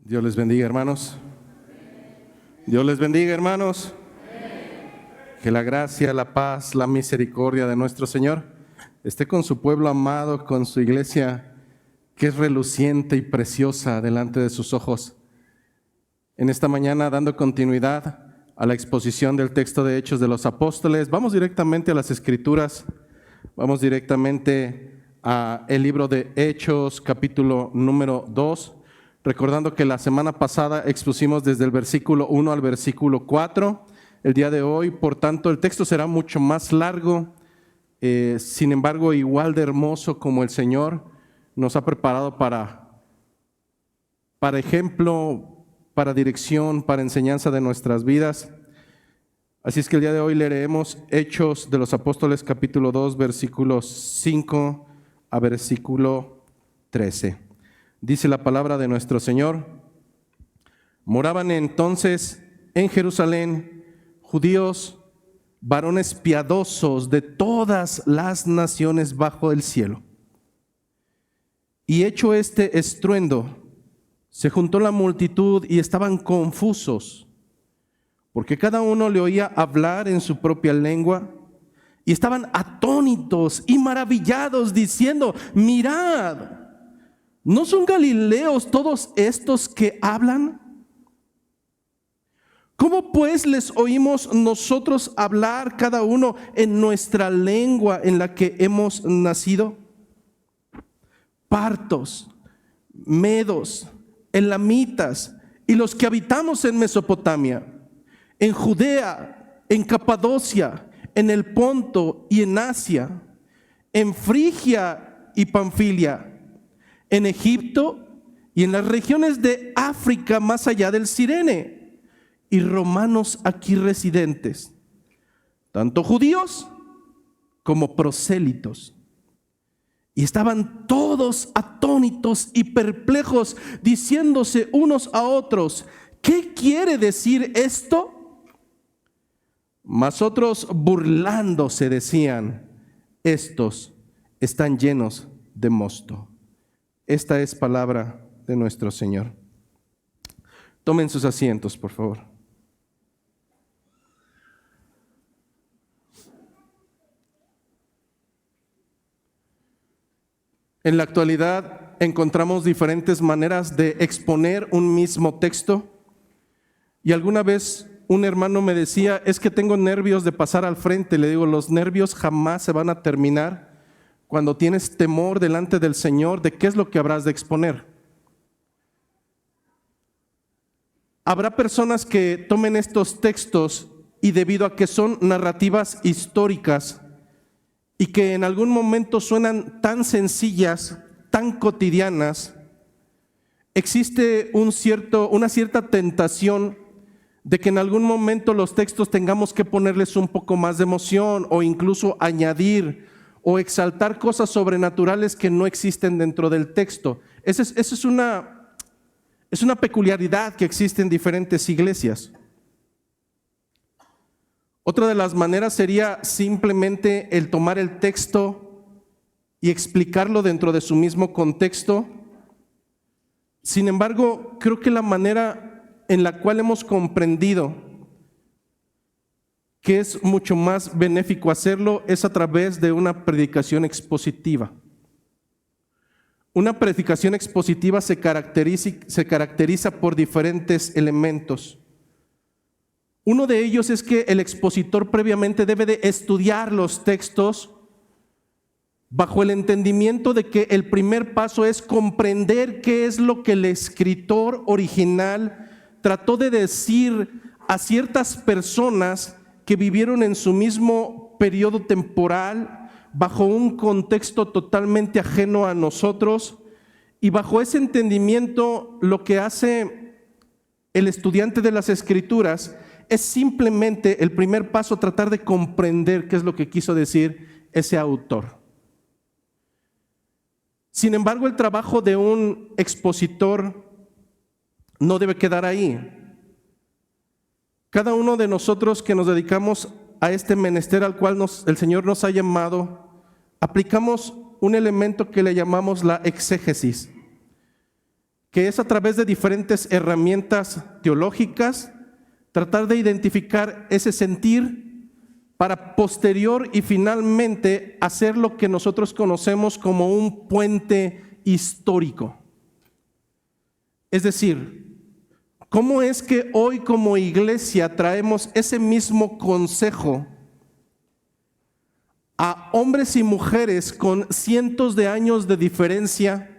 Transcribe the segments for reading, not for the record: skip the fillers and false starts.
Dios les bendiga, hermanos. Dios les bendiga, hermanos. Que la gracia, la paz, la misericordia de nuestro Señor esté con su pueblo amado, con su iglesia que es reluciente y preciosa delante de sus ojos. En esta mañana, dando continuidad a la exposición del texto de Hechos de los Apóstoles, vamos directamente a las Escrituras, vamos directamente al libro de Hechos, capítulo número 2, recordando que la semana pasada expusimos desde el versículo 1 al versículo 4. El día de hoy, por tanto, el texto será mucho más largo, sin embargo, igual de hermoso como el Señor nos ha preparado para ejemplo, para dirección, para enseñanza de nuestras vidas. Así es que el día de hoy leeremos Hechos de los Apóstoles, capítulo 2, versículos 5 a versículo 13. Dice la palabra de nuestro Señor: moraban entonces en Jerusalén judíos, varones piadosos de todas las naciones bajo el cielo. Y hecho este estruendo, se juntó la multitud y estaban confusos, porque cada uno le oía hablar en su propia lengua, y estaban atónitos y maravillados, diciendo: mirad, ¿no son galileos todos estos que hablan? ¿Cómo pues les oímos nosotros hablar cada uno en nuestra lengua en la que hemos nacido? Partos, medos, elamitas y los que habitamos en Mesopotamia, en Judea, en Capadocia, en el Ponto y en Asia, en Frigia y Panfilia, en Egipto y en las regiones de África más allá del Cirene, y romanos aquí residentes, tanto judíos como prosélitos. Y estaban todos atónitos y perplejos, diciéndose unos a otros: ¿qué quiere decir esto? Mas otros, burlándose, decían: estos están llenos de mosto. Esta es palabra de nuestro Señor. Tomen sus asientos, por favor. En la actualidad encontramos diferentes maneras de exponer un mismo texto, y alguna vez un hermano me decía: es que tengo nervios de pasar al frente. Le digo: los nervios jamás se van a terminar cuando tienes temor delante del Señor de qué es lo que habrás de exponer. Habrá personas que tomen estos textos y, debido a que son narrativas históricas y que en algún momento suenan tan sencillas, tan cotidianas, existe una cierta tentación de que en algún momento los textos tengamos que ponerles un poco más de emoción, o incluso añadir o exaltar cosas sobrenaturales que no existen dentro del texto. Esa es una peculiaridad que existe en diferentes iglesias. Otra de las maneras sería simplemente el tomar el texto y explicarlo dentro de su mismo contexto. Sin embargo, creo que la manera en la cual hemos comprendido que es mucho más benéfico hacerlo es a través de una predicación expositiva. Una predicación expositiva se caracteriza por diferentes elementos. Uno de ellos es que el expositor previamente debe de estudiar los textos bajo el entendimiento de que el primer paso es comprender qué es lo que el escritor original trató de decir a ciertas personas que vivieron en su mismo periodo temporal, bajo un contexto totalmente ajeno a nosotros. Y bajo ese entendimiento, lo que hace el estudiante de las Escrituras es simplemente, el primer paso, tratar de comprender qué es lo que quiso decir ese autor. Sin embargo, el trabajo de un expositor no debe quedar ahí. Cada uno de nosotros que nos dedicamos a este menester al cual el Señor nos ha llamado, aplicamos un elemento que le llamamos la exégesis, que es a través de diferentes herramientas teológicas, tratar de identificar ese sentir para posterior y finalmente hacer lo que nosotros conocemos como un puente histórico. Es decir, ¿cómo es que hoy como iglesia traemos ese mismo consejo a hombres y mujeres con cientos de años de diferencia,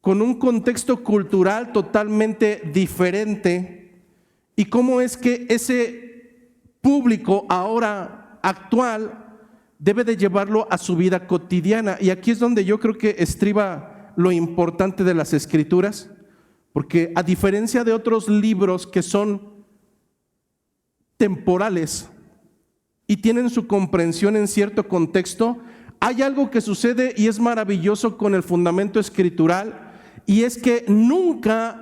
con un contexto cultural totalmente diferente? ¿Y cómo es que ese público ahora actual debe de llevarlo a su vida cotidiana? Y aquí es donde yo creo que estriba lo importante de las Escrituras, porque a diferencia de otros libros que son temporales y tienen su comprensión en cierto contexto, hay algo que sucede y es maravilloso con el fundamento escritural, y es que nunca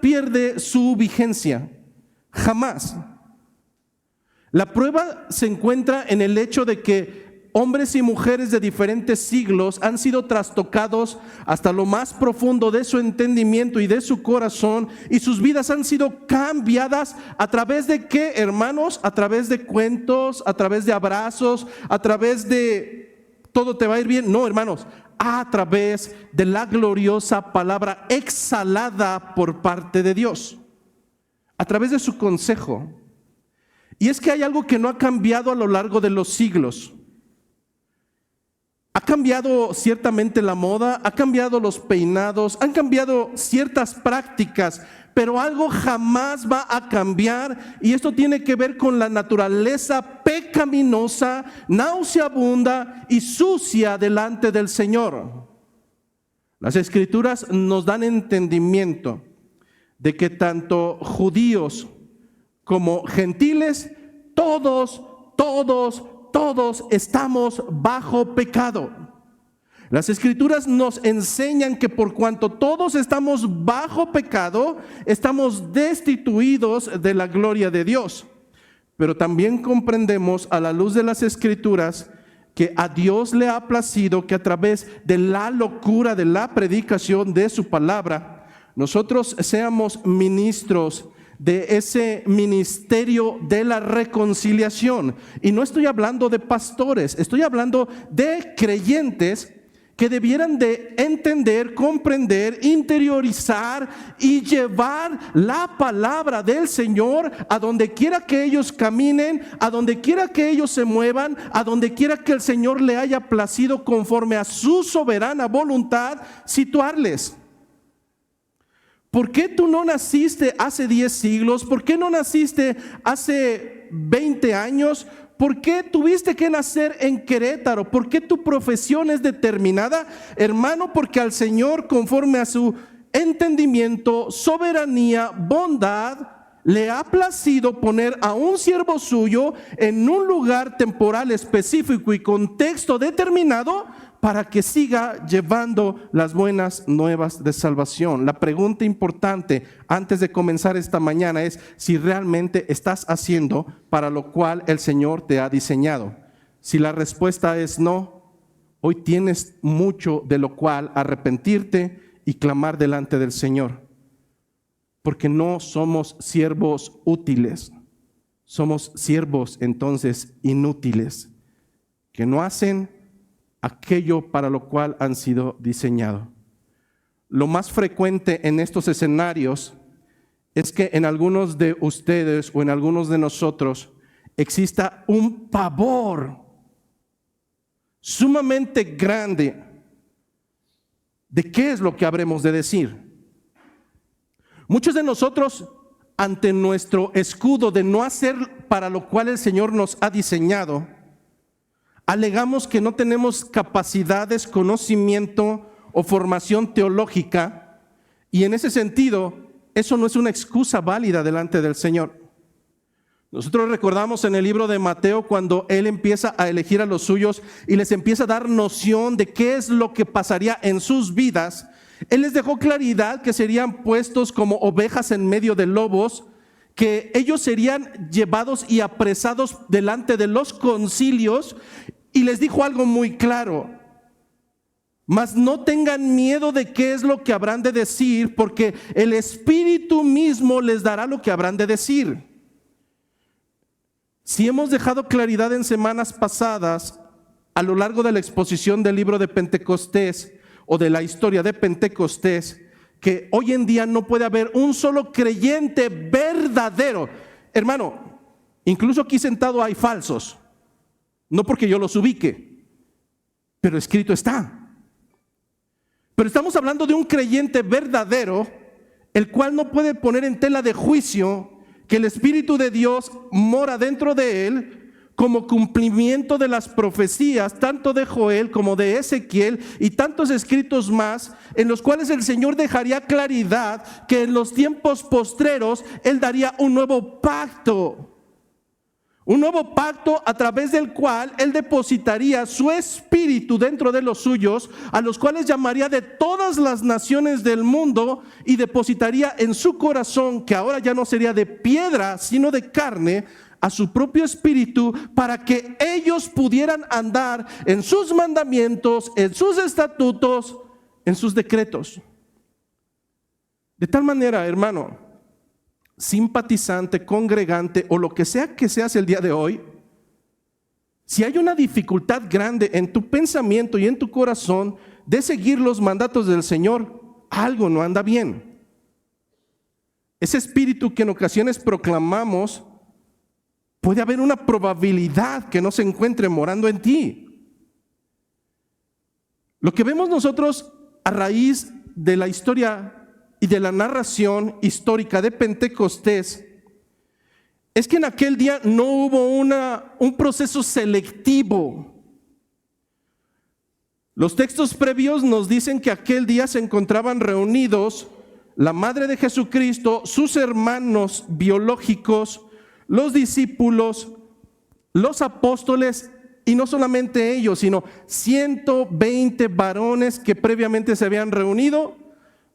pierde su vigencia. Jamás. La prueba se encuentra en el hecho de que hombres y mujeres de diferentes siglos han sido trastocados hasta lo más profundo de su entendimiento y de su corazón, y sus vidas han sido cambiadas a través de ¿qué, hermanos? A través de cuentos, a través de abrazos, a través de todo te va a ir bien. No, hermanos, a través de la gloriosa palabra exhalada por parte de Dios, a través de su consejo. Y es que hay algo que no ha cambiado a lo largo de los siglos. Ha cambiado ciertamente la moda, ha cambiado los peinados, han cambiado ciertas prácticas, pero algo jamás va a cambiar, y esto tiene que ver con la naturaleza pecaminosa, nauseabunda y sucia delante del Señor. Las Escrituras nos dan entendimiento de que tanto judíos como gentiles, todos estamos bajo pecado. Las Escrituras nos enseñan que por cuanto todos estamos bajo pecado, estamos destituidos de la gloria de Dios. Pero también comprendemos a la luz de las Escrituras que a Dios le ha placido que a través de la locura de la predicación de su palabra, nosotros seamos ministros de ese ministerio de la reconciliación. Y no estoy hablando de pastores, estoy hablando de creyentes que debieran de entender, comprender, interiorizar y llevar la palabra del Señor a donde quiera que ellos caminen, a donde quiera que ellos se muevan, a donde quiera que el Señor le haya placido conforme a su soberana voluntad situarles. ¿Por qué tú no naciste hace 10 siglos? ¿Por qué no naciste hace 20 años? ¿Por qué tuviste que nacer en Querétaro? ¿Por qué tu profesión es determinada? Hermano, porque al Señor, conforme a su entendimiento, soberanía, bondad, le ha placido poner a un siervo suyo en un lugar temporal específico y contexto determinado para que siga llevando las buenas nuevas de salvación. La pregunta importante antes de comenzar esta mañana es si realmente estás haciendo para lo cual el Señor te ha diseñado. Si la respuesta es no, hoy tienes mucho de lo cual arrepentirte y clamar delante del Señor. Porque no somos siervos útiles, somos siervos entonces inútiles, que no hacen aquello para lo cual han sido diseñados. Lo más frecuente en estos escenarios es que en algunos de ustedes o en algunos de nosotros exista un pavor sumamente grande de qué es lo que habremos de decir. Muchos de nosotros, ante nuestro escudo de no hacer para lo cual el Señor nos ha diseñado, alegamos que no tenemos capacidades, conocimiento o formación teológica, y en ese sentido, eso no es una excusa válida delante del Señor. Nosotros recordamos en el libro de Mateo cuando Él empieza a elegir a los suyos y les empieza a dar noción de qué es lo que pasaría en sus vidas. Él les dejó claridad que serían puestos como ovejas en medio de lobos, que ellos serían llevados y apresados delante de los concilios, y les dijo algo muy claro: Mas no tengan miedo de qué es lo que habrán de decir, porque el Espíritu mismo les dará lo que habrán de decir. Si hemos dejado claridad en semanas pasadas, a lo largo de la exposición del libro de Pentecostés o de la historia de Pentecostés, que hoy en día no puede haber un solo creyente verdadero. Hermano, incluso aquí sentado hay falsos, no porque yo los ubique, pero escrito está. Pero estamos hablando de un creyente verdadero, el cual no puede poner en tela de juicio que el Espíritu de Dios mora dentro de él como cumplimiento de las profecías, tanto de Joel como de Ezequiel y tantos escritos más, en los cuales el Señor dejaría claridad que en los tiempos postreros Él daría un nuevo pacto. Un nuevo pacto a través del cual Él depositaría su Espíritu dentro de los suyos, a los cuales llamaría de todas las naciones del mundo y depositaría en su corazón, que ahora ya no sería de piedra, sino de carne, a su propio Espíritu, para que ellos pudieran andar en sus mandamientos, en sus estatutos, en sus decretos. De tal manera, hermano, simpatizante, congregante o lo que seas el día de hoy, si hay una dificultad grande en tu pensamiento y en tu corazón de seguir los mandatos del Señor, algo no anda bien. Ese espíritu que en ocasiones proclamamos, puede haber una probabilidad que no se encuentre morando en ti. Lo que vemos nosotros a raíz de la historia y de la narración histórica de Pentecostés es que en aquel día no hubo un proceso selectivo. Los textos previos nos dicen que aquel día se encontraban reunidos la madre de Jesucristo, sus hermanos biológicos, los discípulos, los apóstoles, y no solamente ellos, sino 120 varones que previamente se habían reunido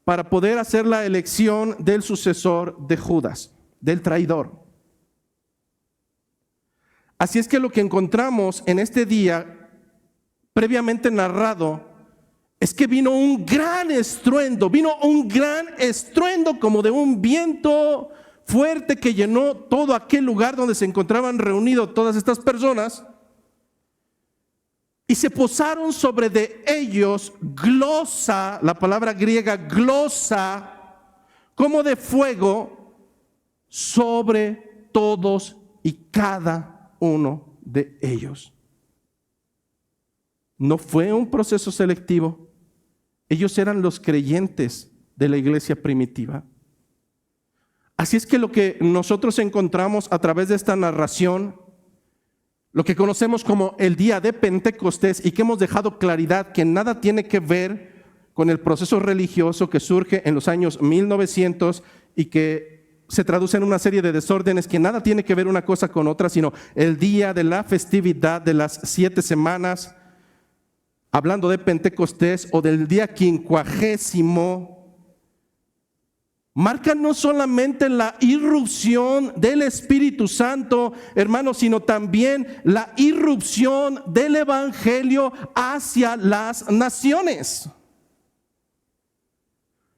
para poder hacer la elección del sucesor de Judas, del traidor. Así es que lo que encontramos en este día, previamente narrado, es que vino un gran estruendo como de un viento fuerte que llenó todo aquel lugar donde se encontraban reunidos todas estas personas, y se posaron sobre de ellos glosa, la palabra griega glosa, como de fuego, sobre todos y cada uno de ellos. No fue un proceso selectivo. Ellos eran los creyentes de la iglesia primitiva. Así es que lo que nosotros encontramos a través de esta narración, lo que conocemos como el día de Pentecostés, y que hemos dejado claridad que nada tiene que ver con el proceso religioso que surge en los años 1900 y que se traduce en una serie de desórdenes, que nada tiene que ver una cosa con otra, sino el día de la festividad de las 7 semanas, hablando de Pentecostés o del día 50º, marca no solamente la irrupción del Espíritu Santo, hermanos, sino también la irrupción del Evangelio hacia las naciones.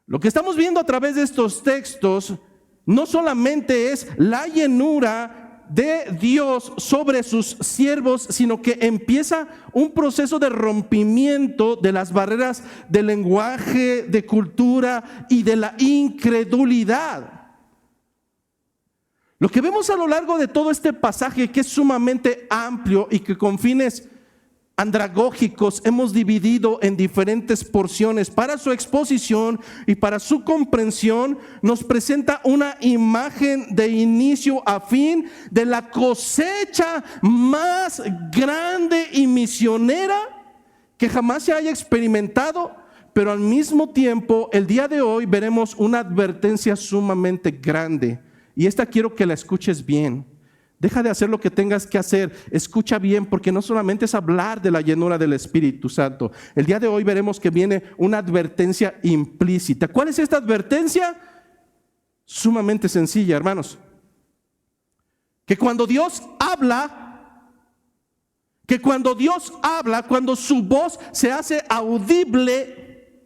Lo que estamos viendo a través de estos textos no solamente es la llenura de Dios sobre sus siervos, sino que empieza un proceso de rompimiento de las barreras del lenguaje, de cultura y de la incredulidad. Lo que vemos a lo largo de todo este pasaje, que es sumamente amplio y que con fines andragógicos hemos dividido en diferentes porciones para su exposición y para su comprensión, nos presenta una imagen de inicio a fin de la cosecha más grande y misionera que jamás se haya experimentado, pero al mismo tiempo el día de hoy veremos una advertencia sumamente grande, y esta quiero que la escuches bien. Deja de hacer lo que tengas que hacer, escucha bien, porque no solamente es hablar de la llenura del Espíritu Santo. El día de hoy veremos que viene una advertencia implícita. ¿Cuál es esta advertencia? Sumamente sencilla, hermanos. Que cuando Dios habla, que cuando Dios habla, cuando su voz se hace audible,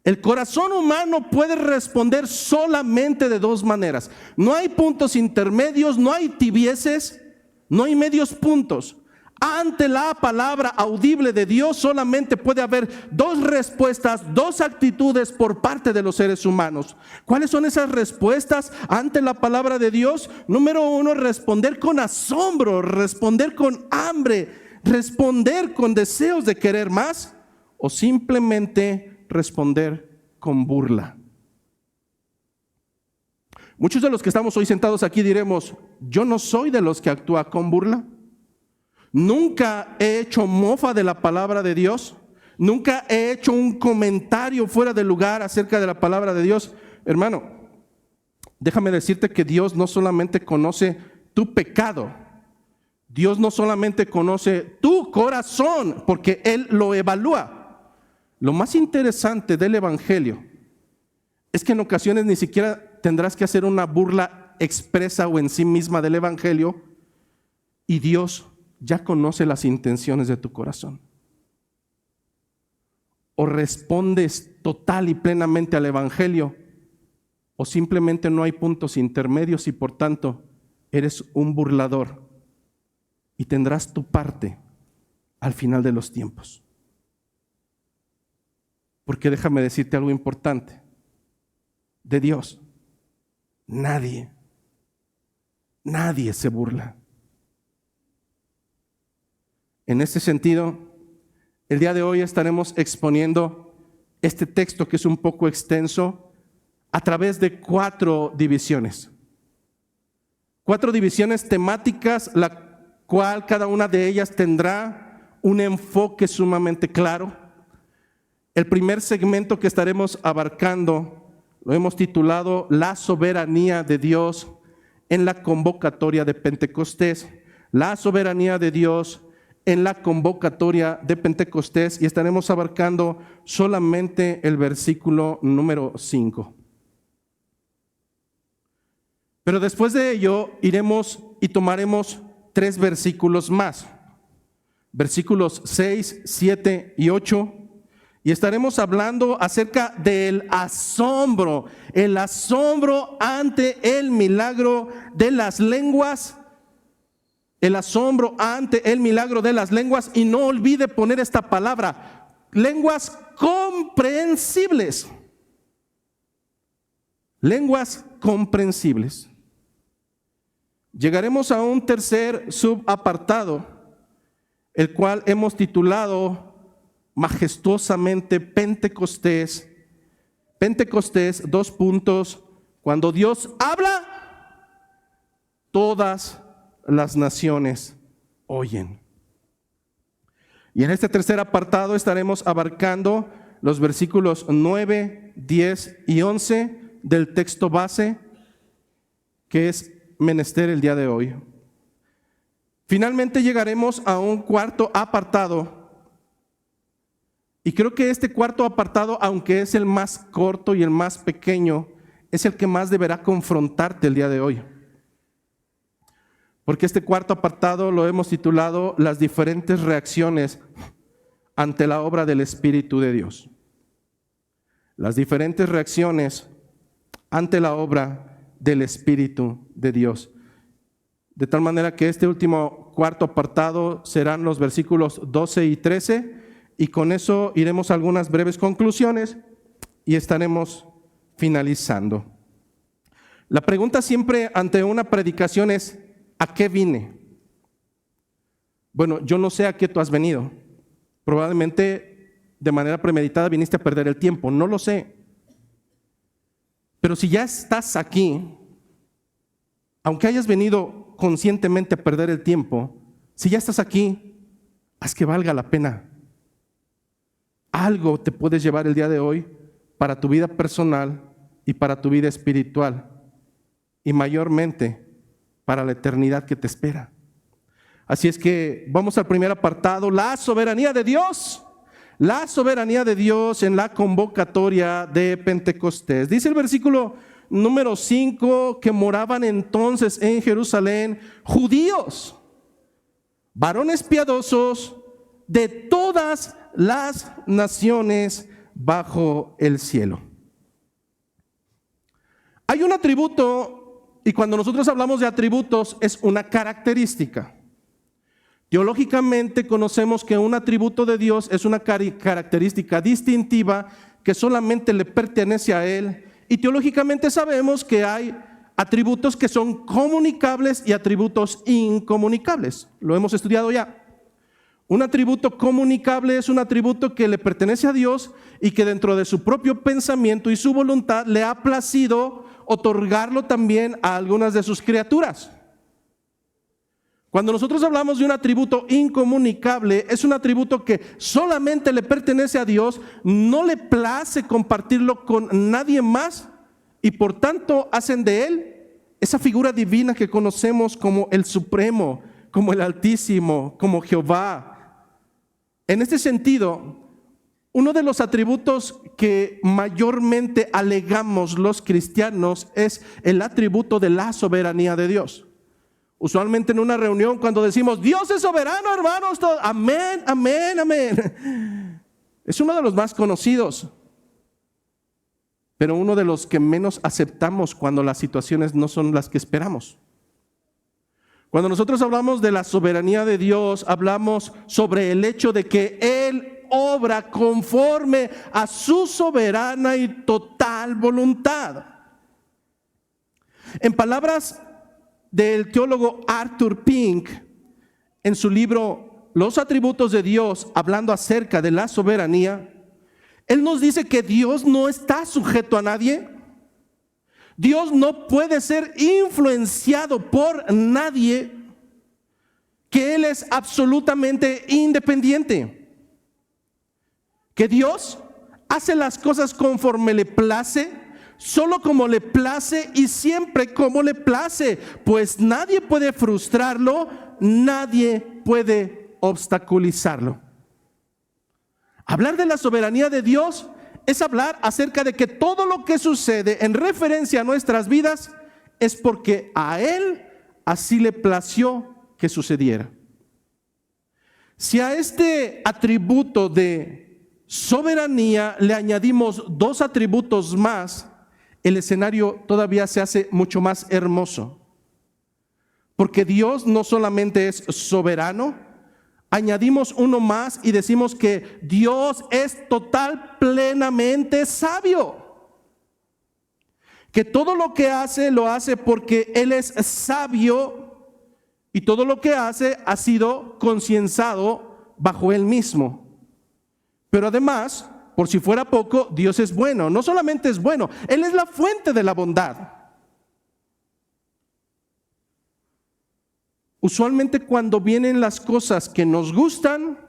el corazón humano puede responder solamente de dos maneras. No hay puntos intermedios, no hay tibieces, no hay medios puntos. Ante la palabra audible de Dios solamente puede haber dos respuestas, dos actitudes por parte de los seres humanos. ¿Cuáles son esas respuestas ante la palabra de Dios? Número uno, responder con asombro, responder con hambre, responder con deseos de querer más, o simplemente responder con burla. Muchos de los que estamos hoy sentados aquí diremos: yo no soy de los que actúa con burla. Nunca he hecho mofa de la palabra de Dios. Nunca he hecho un comentario fuera de lugar acerca de la palabra de Dios. Hermano, déjame decirte que Dios no solamente conoce tu pecado. Dios no solamente conoce tu corazón, porque Él lo evalúa. Lo más interesante del Evangelio es que en ocasiones ni siquiera tendrás que hacer una burla expresa o en sí misma del Evangelio, y Dios ya conoce las intenciones de tu corazón. O respondes total y plenamente al Evangelio, o simplemente no hay puntos intermedios y por tanto eres un burlador y tendrás tu parte al final de los tiempos. Porque déjame decirte algo importante. De Dios, nadie se burla. En este sentido, el día de hoy estaremos exponiendo este texto, que es un poco extenso, a través de 4 divisiones. 4 divisiones temáticas, la cual cada una de ellas tendrá un enfoque sumamente claro. El primer segmento que estaremos abarcando lo hemos titulado La soberanía de Dios en la convocatoria de Pentecostés. La soberanía de Dios en la convocatoria de Pentecostés, y estaremos abarcando solamente el versículo número 5. Pero después de ello iremos y tomaremos 3 versículos más, versículos 6, 7 y 8, y estaremos hablando acerca del asombro, el asombro ante el milagro de las lenguas. El asombro ante el milagro de las lenguas, y no olvide poner esta palabra: lenguas comprensibles. Lenguas comprensibles. Llegaremos a un tercer subapartado, el cual hemos titulado majestuosamente Pentecostés. Pentecostés, 2 puntos, cuando Dios habla, todas las naciones oyen. Y en este tercer apartado estaremos abarcando los versículos 9, 10 y 11 del texto base, que es menester el día de hoy. Finalmente llegaremos a un cuarto apartado, y creo que este cuarto apartado, aunque es el más corto y el más pequeño, es el que más deberá confrontarte el día de hoy. Porque este cuarto apartado lo hemos titulado Las diferentes reacciones ante la obra del Espíritu de Dios. Las diferentes reacciones ante la obra del Espíritu de Dios. De tal manera que este último cuarto apartado serán los versículos 12 y 13, y con eso iremos a algunas breves conclusiones y estaremos finalizando. La pregunta siempre ante una predicación es: ¿a qué vine? Bueno, yo no sé a qué tú has venido. Probablemente de manera premeditada viniste a perder el tiempo, no lo sé. Pero si ya estás aquí, aunque hayas venido conscientemente a perder el tiempo, si ya estás aquí, haz que valga la pena. Algo te puedes llevar el día de hoy para tu vida personal y para tu vida espiritual, y mayormente para la eternidad que te espera. Así es que vamos al primer apartado: la soberanía de Dios. La soberanía de Dios en la convocatoria de Pentecostés. Dice el versículo número 5 que moraban entonces en Jerusalén judíos, varones piadosos de todas las naciones bajo el cielo. Hay un atributo, y cuando nosotros hablamos de atributos es una característica. Teológicamente conocemos que un atributo de Dios es una característica distintiva que solamente le pertenece a Él, y teológicamente sabemos que hay atributos que son comunicables y atributos incomunicables. Lo hemos estudiado ya. Un atributo comunicable es un atributo que le pertenece a Dios y que dentro de su propio pensamiento y su voluntad le ha placido otorgarlo también a algunas de sus criaturas. Cuando nosotros hablamos de un atributo incomunicable, es un atributo que solamente le pertenece a Dios, no le place compartirlo con nadie más y por tanto hacen de Él esa figura divina que conocemos como el Supremo, como el Altísimo, como Jehová. En este sentido, uno de los atributos que mayormente alegamos los cristianos es el atributo de la soberanía de Dios. Usualmente en una reunión cuando decimos Dios es soberano, hermanos, todos, amén, amén, amén. Es uno de los más conocidos, pero uno de los que menos aceptamos cuando las situaciones no son las que esperamos. Cuando nosotros hablamos de la soberanía de Dios, hablamos sobre el hecho de que Él obra conforme a su soberana y total voluntad. En palabras del teólogo Arthur Pink, en su libro Los atributos de Dios, hablando acerca de la soberanía, él nos dice que Dios no está sujeto a nadie. Dios no puede ser influenciado por nadie, que Él es absolutamente independiente, que Dios hace las cosas conforme le place, solo como le place y siempre como le place, pues nadie puede frustrarlo, nadie puede obstaculizarlo. Hablar de la soberanía de Dios es hablar acerca de que todo lo que sucede en referencia a nuestras vidas es porque a Él así le plació que sucediera. Si a este atributo de soberanía le añadimos dos atributos más, el escenario todavía se hace mucho más hermoso. Porque Dios no solamente es soberano, añadimos uno más y decimos que Dios es total, plenamente sabio. Que todo lo que hace, lo hace porque Él es sabio y todo lo que hace ha sido concienzado bajo Él mismo. Pero además, por si fuera poco, Dios es bueno. No solamente es bueno, Él es la fuente de la bondad. Usualmente cuando vienen las cosas que nos gustan,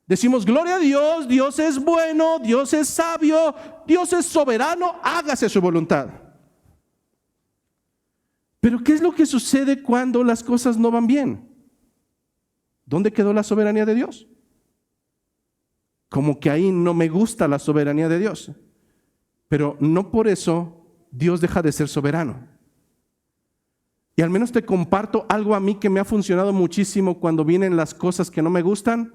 decimos gloria a Dios, Dios es bueno, Dios es sabio, Dios es soberano, hágase su voluntad. Pero ¿qué es lo que sucede cuando las cosas no van bien? ¿Dónde quedó la soberanía de Dios? Como que ahí no me gusta la soberanía de Dios. Pero no por eso Dios deja de ser soberano. Y al menos te comparto algo a mí que me ha funcionado muchísimo cuando vienen las cosas que no me gustan.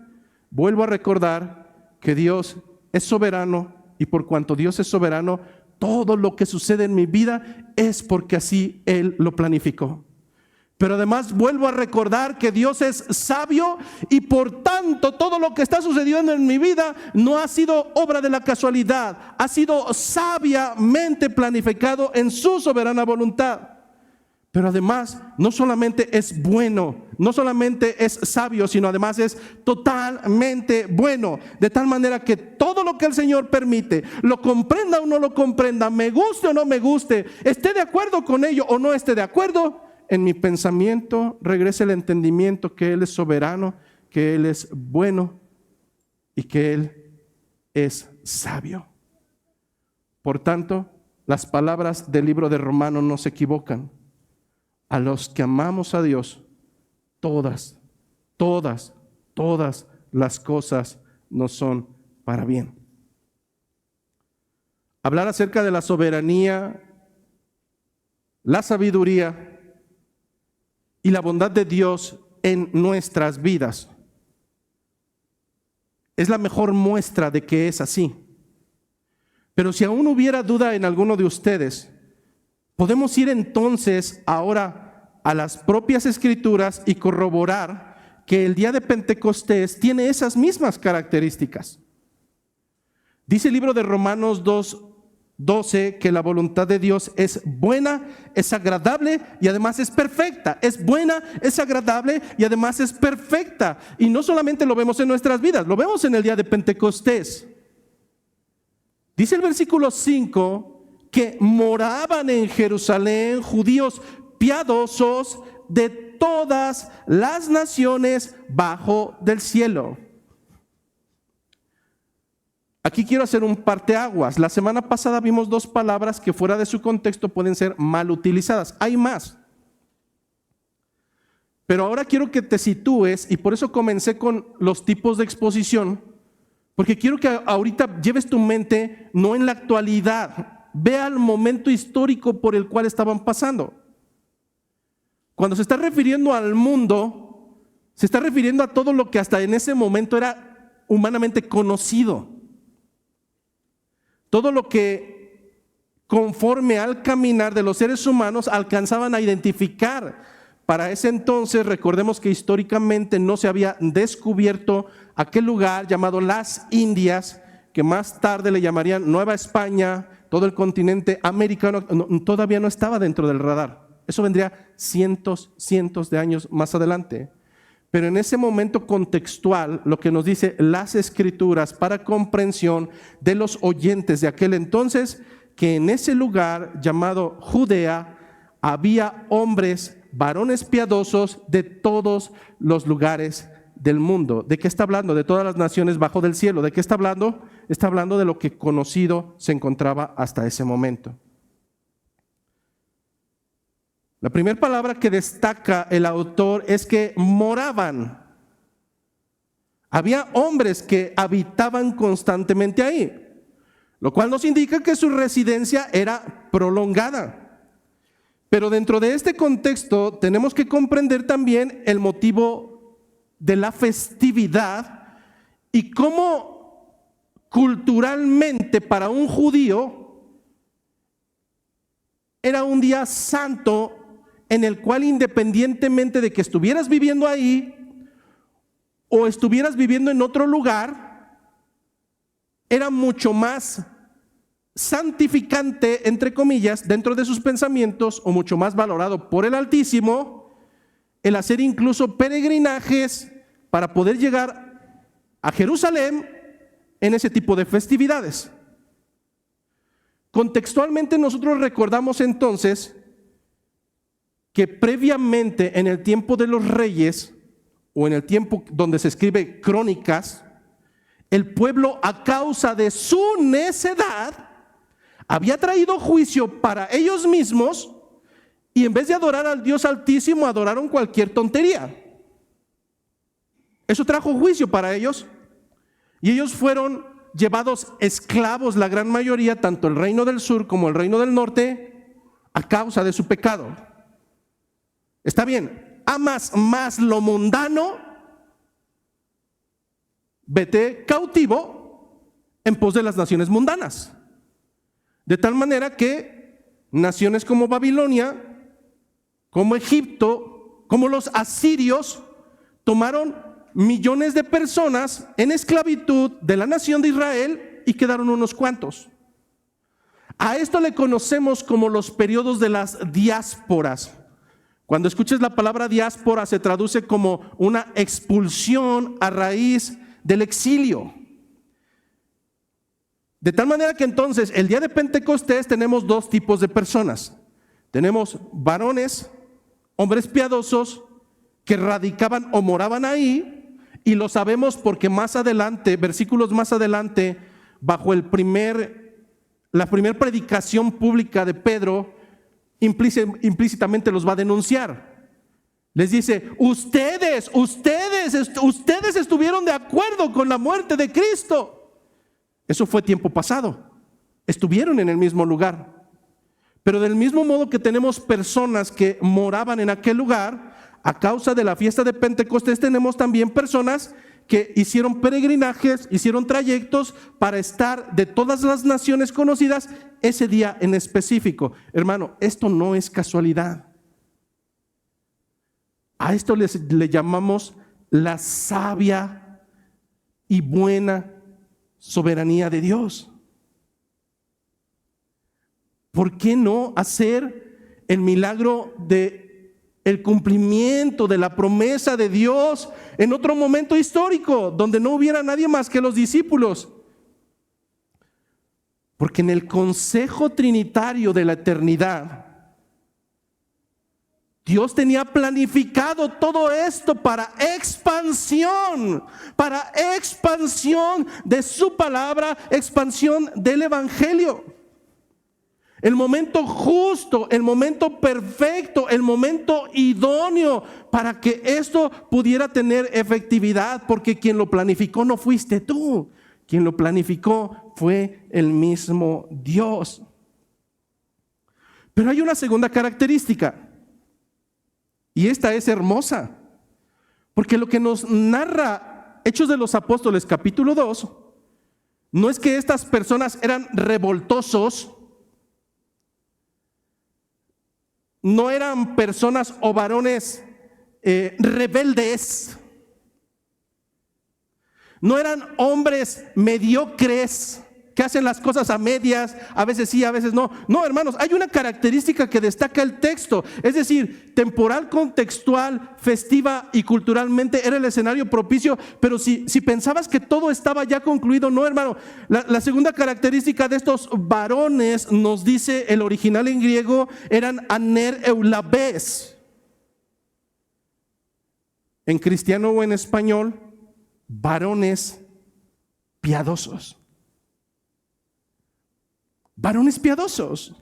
Vuelvo a recordar que Dios es soberano y por cuanto Dios es soberano, todo lo que sucede en mi vida es porque así Él lo planificó. Pero además vuelvo a recordar que Dios es sabio y por tanto todo lo que está sucediendo en mi vida no ha sido obra de la casualidad, ha sido sabiamente planificado en su soberana voluntad. Pero además no solamente es bueno, no solamente es sabio, sino además es totalmente bueno. De tal manera que todo lo que el Señor permite, lo comprenda o no lo comprenda, me guste o no me guste, esté de acuerdo con ello o no esté de acuerdo, en mi pensamiento regresa el entendimiento que Él es soberano, que Él es bueno y que Él es sabio. Por tanto, las palabras del libro de Romanos no se equivocan. A los que amamos a Dios, todas las cosas nos son para bien. Hablar acerca de la soberanía, la sabiduría y la bondad de Dios en nuestras vidas. Es la mejor muestra de que es así. Pero si aún hubiera duda en alguno de ustedes, podemos ir entonces ahora a las propias Escrituras y corroborar que el día de Pentecostés tiene esas mismas características. Dice el libro de Romanos 2:12 que la voluntad de Dios es buena, es agradable y además es perfecta. Es buena, es agradable y además es perfecta. Y no solamente lo vemos en nuestras vidas, lo vemos en el día de Pentecostés. Dice el versículo 5 que moraban en Jerusalén judíos piadosos de todas las naciones bajo del cielo. Aquí quiero hacer un parteaguas. La semana pasada vimos dos palabras que fuera de su contexto pueden ser mal utilizadas. Hay más. Pero ahora quiero que te sitúes, y por eso comencé con los tipos de exposición, porque quiero que ahorita lleves tu mente no en la actualidad, ve al momento histórico por el cual estaban pasando. Cuando se está refiriendo al mundo, se está refiriendo a todo lo que hasta en ese momento era humanamente conocido. Todo lo que conforme al caminar de los seres humanos alcanzaban a identificar. Para ese entonces, recordemos que históricamente no se había descubierto aquel lugar llamado las Indias, que más tarde le llamarían Nueva España, todo el continente americano, todavía no estaba dentro del radar. Eso vendría cientos de años más adelante. Pero en ese momento contextual, lo que nos dice las Escrituras para comprensión de los oyentes de aquel entonces, que en ese lugar llamado Judea había hombres, varones piadosos de todos los lugares del mundo. ¿De qué está hablando? De todas las naciones bajo del cielo. ¿De qué está hablando? Está hablando de lo que conocido se encontraba hasta ese momento. La primera palabra que destaca el autor es que moraban. Había hombres que habitaban constantemente ahí, lo cual nos indica que su residencia era prolongada. Pero dentro de este contexto tenemos que comprender también el motivo de la festividad y cómo culturalmente para un judío era un día santo en el cual, independientemente de que estuvieras viviendo ahí o estuvieras viviendo en otro lugar, era mucho más santificante, entre comillas, dentro de sus pensamientos, o mucho más valorado por el Altísimo, el hacer incluso peregrinajes para poder llegar a Jerusalén en ese tipo de festividades. Contextualmente nosotros recordamos entonces que previamente en el tiempo de los reyes, o en el tiempo donde se escribe Crónicas, el pueblo, a causa de su necedad, había traído juicio para ellos mismos, y en vez de adorar al Dios Altísimo, adoraron cualquier tontería. Eso trajo juicio para ellos, y ellos fueron llevados esclavos, la gran mayoría, tanto el reino del sur como el reino del norte, a causa de su pecado. Está bien, amas más lo mundano, vete cautivo en pos de las naciones mundanas. De tal manera que naciones como Babilonia, como Egipto, como los asirios, tomaron millones de personas en esclavitud de la nación de Israel y quedaron unos cuantos. A esto le conocemos como los periodos de las diásporas. Cuando escuches la palabra diáspora se traduce como una expulsión a raíz del exilio. De tal manera que entonces el día de Pentecostés tenemos dos tipos de personas. Tenemos varones, hombres piadosos que radicaban o moraban ahí, y lo sabemos porque más adelante, versículos más adelante, bajo la primera predicación pública de Pedro, implícitamente los va a denunciar. Les dice, ustedes estuvieron de acuerdo con la muerte de Cristo. Eso fue tiempo pasado. Estuvieron en el mismo lugar. Pero del mismo modo que tenemos personas que moraban en aquel lugar, a causa de la fiesta de Pentecostés tenemos también personas que hicieron peregrinajes, hicieron trayectos para estar de todas las naciones conocidas ese día en específico. Hermano, esto no es casualidad. A esto le llamamos la sabia y buena soberanía de Dios. ¿Por qué no hacer el milagro de el cumplimiento de la promesa de Dios en otro momento histórico donde no hubiera nadie más que los discípulos? Porque en el consejo trinitario de la eternidad, Dios tenía planificado todo esto para expansión de su palabra, expansión del evangelio. El momento justo, el momento perfecto, el momento idóneo para que esto pudiera tener efectividad, porque quien lo planificó no fuiste tú, quien lo planificó fue el mismo Dios. Pero hay una segunda característica, y esta es hermosa, porque lo que nos narra Hechos de los Apóstoles capítulo 2, no es que estas personas eran revoltosos, no eran personas o varones rebeldes, no eran hombres mediocres que hacen las cosas a medias, a veces sí, a veces no. No, hermanos, hay una característica que destaca el texto, es decir, temporal, contextual, festiva y culturalmente era el escenario propicio, pero si pensabas que todo estaba ya concluido, no, hermano. La segunda característica de estos varones, nos dice el original en griego, eran aner eulabes. En cristiano o en español, varones piadosos. Varones piadosos.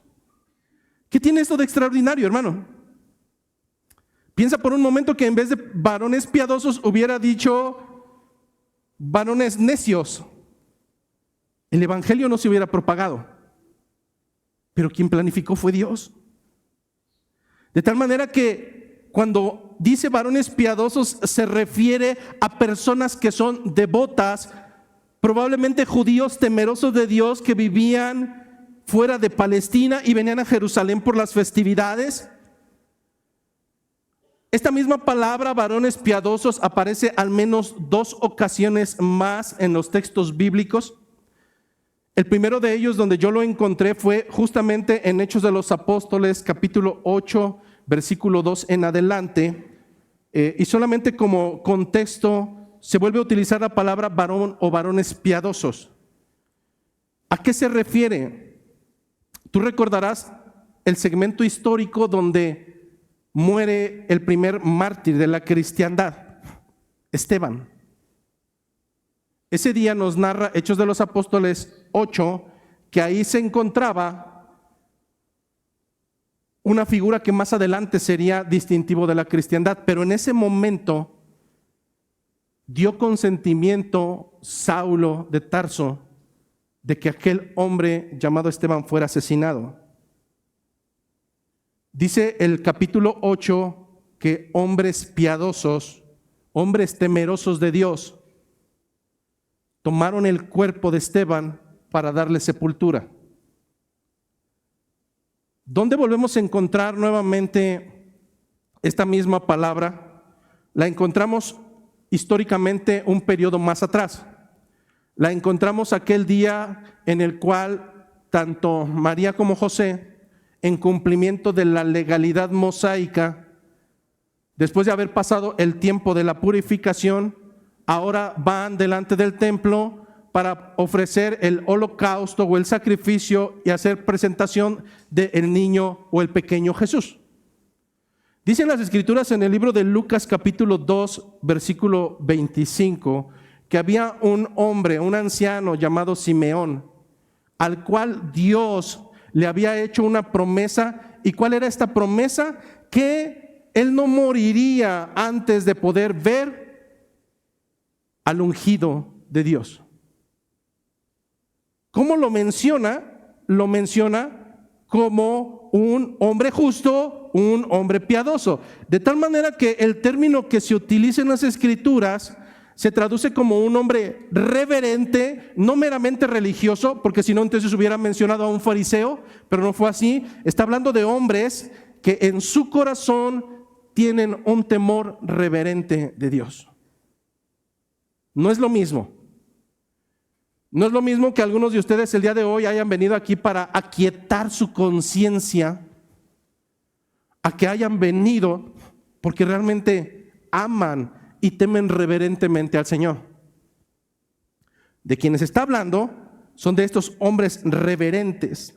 ¿Qué tiene esto de extraordinario, hermano? Piensa por un momento que en vez de varones piadosos hubiera dicho varones necios. El evangelio no se hubiera propagado. Pero quien planificó fue Dios. De tal manera que cuando dice varones piadosos se refiere a personas que son devotas, probablemente judíos temerosos de Dios que vivían fuera de Palestina y venían a Jerusalén por las festividades. Esta misma palabra, varones piadosos, aparece al menos 2 ocasiones más en los textos bíblicos. El primero de ellos, donde yo lo encontré, fue justamente en Hechos de los Apóstoles, capítulo 8, versículo 2 en adelante. Y solamente como contexto, se vuelve a utilizar la palabra varón o varones piadosos. ¿A qué se refiere? Tú recordarás el segmento histórico donde muere el primer mártir de la cristiandad, Esteban. Ese día nos narra Hechos de los Apóstoles 8, que ahí se encontraba una figura que más adelante sería distintivo de la cristiandad, pero en ese momento dio consentimiento Saulo de Tarso de que aquel hombre llamado Esteban fuera asesinado. Dice el capítulo 8 que hombres piadosos, hombres temerosos de Dios, tomaron el cuerpo de Esteban para darle sepultura. ¿Dónde volvemos a encontrar nuevamente esta misma palabra? La encontramos históricamente un periodo más atrás. La encontramos aquel día en el cual tanto María como José, en cumplimiento de la legalidad mosaica, después de haber pasado el tiempo de la purificación, ahora van delante del templo para ofrecer el holocausto o el sacrificio y hacer presentación del niño o el pequeño Jesús. Dicen las Escrituras en el libro de Lucas capítulo 2, versículo 25, que había un hombre, un anciano llamado Simeón, al cual Dios le había hecho una promesa. ¿Y cuál era esta promesa? Que él no moriría antes de poder ver al ungido de Dios. ¿Cómo lo menciona? Lo menciona como un hombre justo, un hombre piadoso. De tal manera que el término que se utiliza en las Escrituras se traduce como un hombre reverente, no meramente religioso, porque si no entonces hubiera mencionado a un fariseo, pero no fue así. Está hablando de hombres que en su corazón tienen un temor reverente de Dios. No es lo mismo. No es lo mismo que algunos de ustedes el día de hoy hayan venido aquí para aquietar su conciencia, a que hayan venido porque realmente aman y temen reverentemente al Señor. De quienes está hablando son de estos hombres reverentes.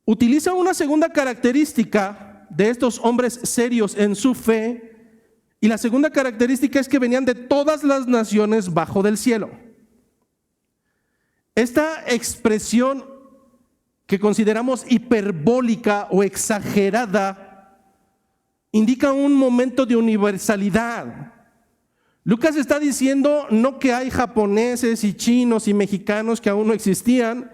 Utiliza una segunda característica de estos hombres serios en su fe, y la segunda característica es que venían de todas las naciones bajo del cielo. Esta expresión que consideramos hiperbólica o exagerada indica un momento de universalidad. Lucas está diciendo no que hay japoneses y chinos y mexicanos que aún no existían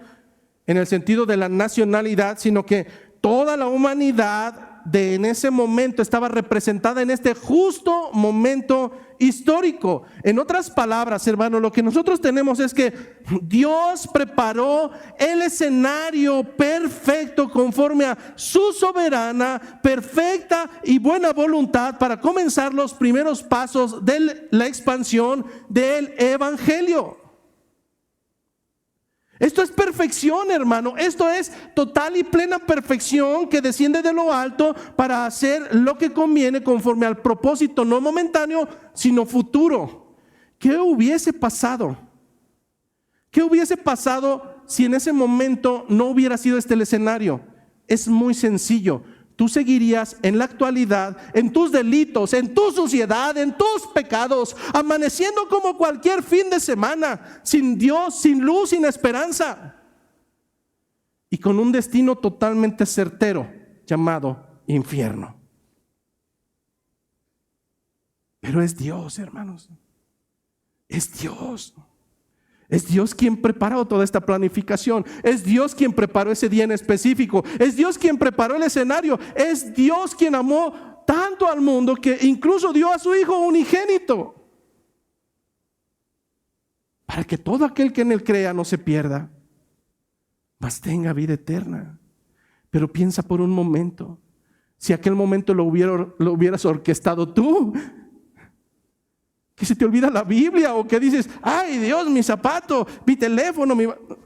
en el sentido de la nacionalidad, sino que toda la humanidad en ese momento estaba representada en este justo momento histórico. En otras palabras, hermano, lo que nosotros tenemos es que Dios preparó el escenario perfecto conforme a su soberana, perfecta y buena voluntad para comenzar los primeros pasos de la expansión del evangelio. Esto es perfección, hermano. Esto es total y plena perfección que desciende de lo alto para hacer lo que conviene conforme al propósito no momentáneo, sino futuro. ¿Qué hubiese pasado? ¿Qué hubiese pasado si en ese momento no hubiera sido este el escenario? Es muy sencillo. Tú seguirías en la actualidad, en tus delitos, en tu suciedad, en tus pecados, amaneciendo como cualquier fin de semana, sin Dios, sin luz, sin esperanza, y con un destino totalmente certero llamado infierno. Pero es Dios, hermanos, es Dios. Es Dios quien preparó toda esta planificación. Es Dios quien preparó ese día en específico. Es Dios quien preparó el escenario. Es Dios quien amó tanto al mundo que incluso dio a su Hijo unigénito, para que todo aquel que en Él crea no se pierda, mas tenga vida eterna. Pero piensa por un momento, si aquel momento lo hubieras orquestado tú, que se te olvida la Biblia, o que dices, ay Dios, mi zapato, mi teléfono,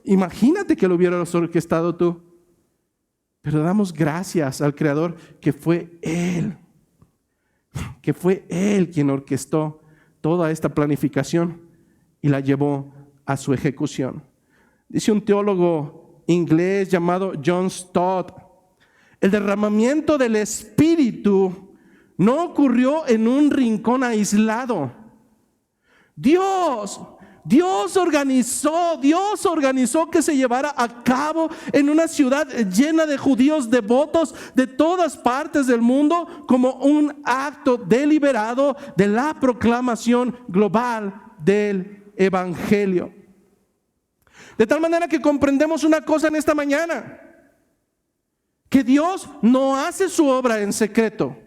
imagínate que lo hubieras orquestado tú. Pero damos gracias al Creador que fue Él quien orquestó toda esta planificación y la llevó a su ejecución. Dice un teólogo inglés llamado John Stott: el derramamiento del Espíritu no ocurrió en un rincón aislado. Dios organizó que se llevara a cabo en una ciudad llena de judíos devotos de todas partes del mundo, como un acto deliberado de la proclamación global del evangelio. De tal manera que comprendemos una cosa en esta mañana: que Dios no hace su obra en secreto.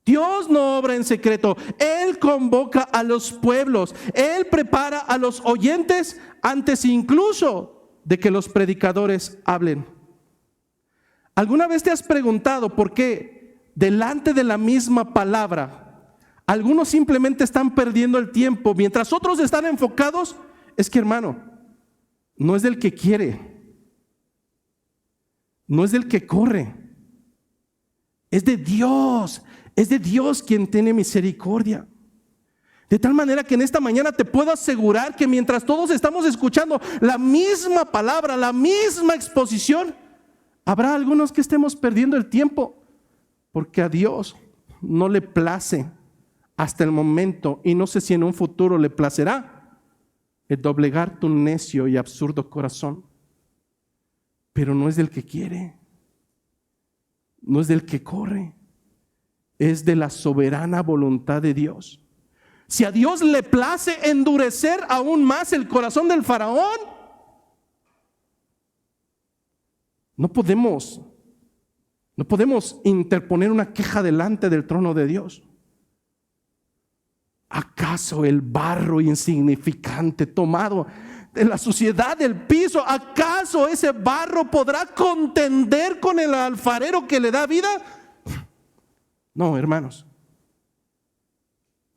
Dios no obra en secreto. Él convoca a los pueblos. Él prepara a los oyentes antes incluso de que los predicadores hablen. ¿Alguna vez te has preguntado por qué delante de la misma palabra algunos simplemente están perdiendo el tiempo mientras otros están enfocados? Es que, hermano, no es del que quiere, no es del que corre, es de Dios. Es de Dios quien tiene misericordia. De tal manera que en esta mañana te puedo asegurar que mientras todos estamos escuchando la misma palabra, la misma exposición, habrá algunos que estemos perdiendo el tiempo, porque a Dios no le place hasta el momento, y no sé si en un futuro le placerá, el doblegar tu necio y absurdo corazón. Pero no es del que quiere, no es del que corre, es de la soberana voluntad de Dios. Si a Dios le place endurecer aún más el corazón del faraón, no podemos No podemos interponer una queja delante del trono de Dios. ¿Acaso el barro insignificante tomado de la suciedad del piso, acaso ese barro podrá contender con el alfarero que le da vida? No, hermanos.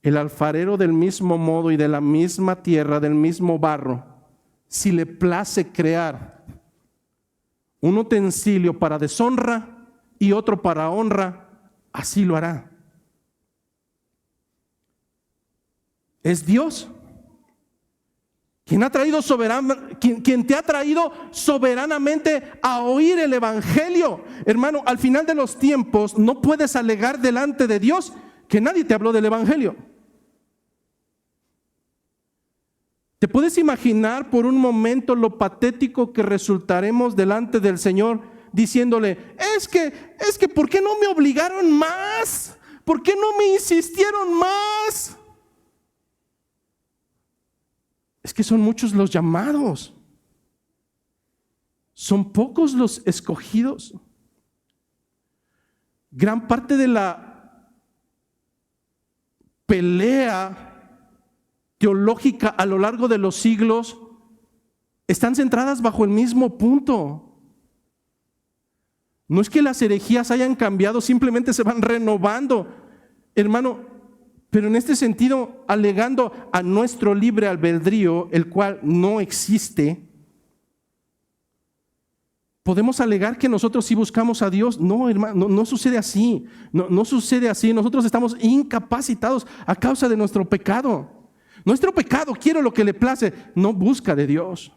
El alfarero del mismo modo y de la misma tierra, del mismo barro, si le place crear un utensilio para deshonra y otro para honra, así lo hará. Es Dios quien te ha traído soberanamente a oír el evangelio. Hermano, al final de los tiempos no puedes alegar delante de Dios que nadie te habló del evangelio. ¿Te puedes imaginar por un momento lo patético que resultaremos delante del Señor diciéndole, es que ¿por qué no me obligaron más? ¿Por qué no me insistieron más? Es que son muchos los llamados, son pocos los escogidos. Gran parte de la pelea teológica a lo largo de los siglos están centradas bajo el mismo punto. No es que las herejías hayan cambiado, simplemente se van renovando, hermano. Pero en este sentido, alegando a nuestro libre albedrío, el cual no existe, ¿podemos alegar que nosotros sí buscamos a Dios? No, hermano, no sucede así. No sucede así. Nosotros estamos incapacitados a causa de nuestro pecado. Nuestro pecado quiere lo que le place, no busca de Dios.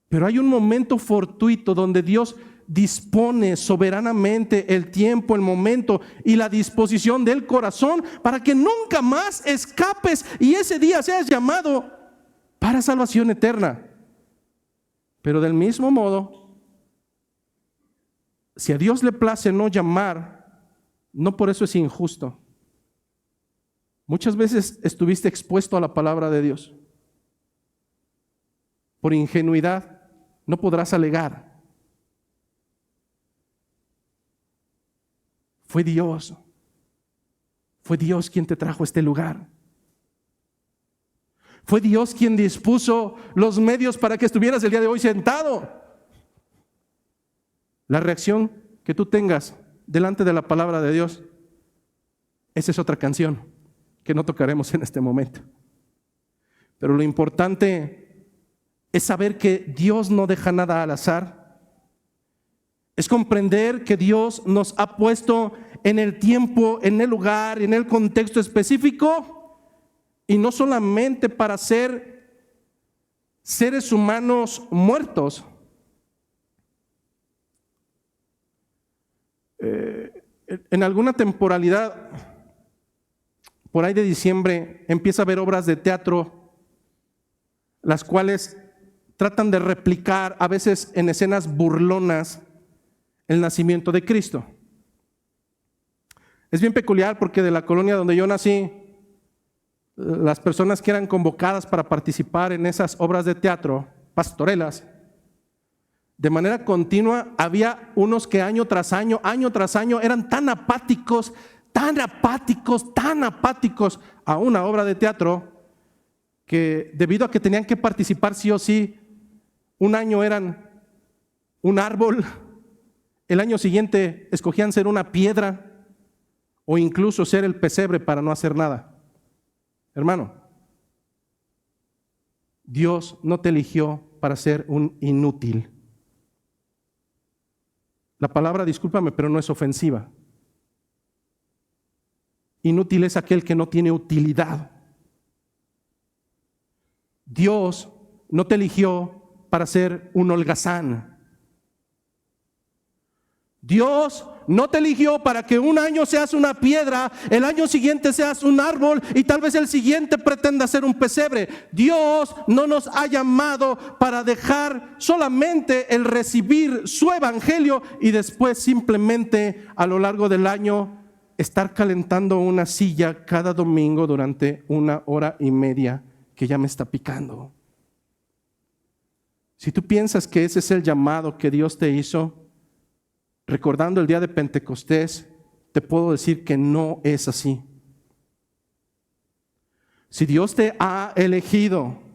Pero hay un momento fortuito donde Dios dispone soberanamente el tiempo, el momento y la disposición del corazón para que nunca más escapes y ese día seas llamado para salvación eterna. Pero del mismo modo, si a Dios le place no llamar, no por eso es injusto. Muchas veces estuviste expuesto a la palabra de Dios. Por ingenuidad no podrás alegar. Fue Dios quien te trajo a este lugar. Fue Dios quien dispuso los medios para que estuvieras el día de hoy sentado. La reacción que tú tengas delante de la palabra de Dios, esa es otra canción que no tocaremos en este momento. Pero lo importante es saber que Dios no deja nada al azar. Es comprender que Dios nos ha puesto en el tiempo, en el lugar, en el contexto específico, y no solamente para ser seres humanos muertos. En alguna temporalidad, por ahí de diciembre, empieza a haber obras de teatro, las cuales tratan de replicar, a veces en escenas burlonas, el nacimiento de Cristo. Es bien peculiar porque de la colonia donde yo nací, las personas que eran convocadas para participar en esas obras de teatro, pastorelas, de manera continua había unos que año tras año eran tan apáticos a una obra de teatro que debido a que tenían que participar sí o sí, un año eran un árbol, el año siguiente escogían ser una piedra o incluso ser el pesebre para no hacer nada. Hermano, Dios no te eligió para ser un inútil. La palabra, discúlpame, pero no es ofensiva. Inútil es aquel que no tiene utilidad. Dios no te eligió para ser un holgazán. Dios no te eligió para que un año seas una piedra, el año siguiente seas un árbol y tal vez el siguiente pretenda ser un pesebre. Dios no nos ha llamado para dejar solamente el recibir su evangelio y después simplemente a lo largo del año estar calentando una silla cada domingo durante 1 hora y media que ya me está picando. Si tú piensas que ese es el llamado que Dios te hizo, recordando el día de Pentecostés, te puedo decir que no es así. Si Dios te ha elegido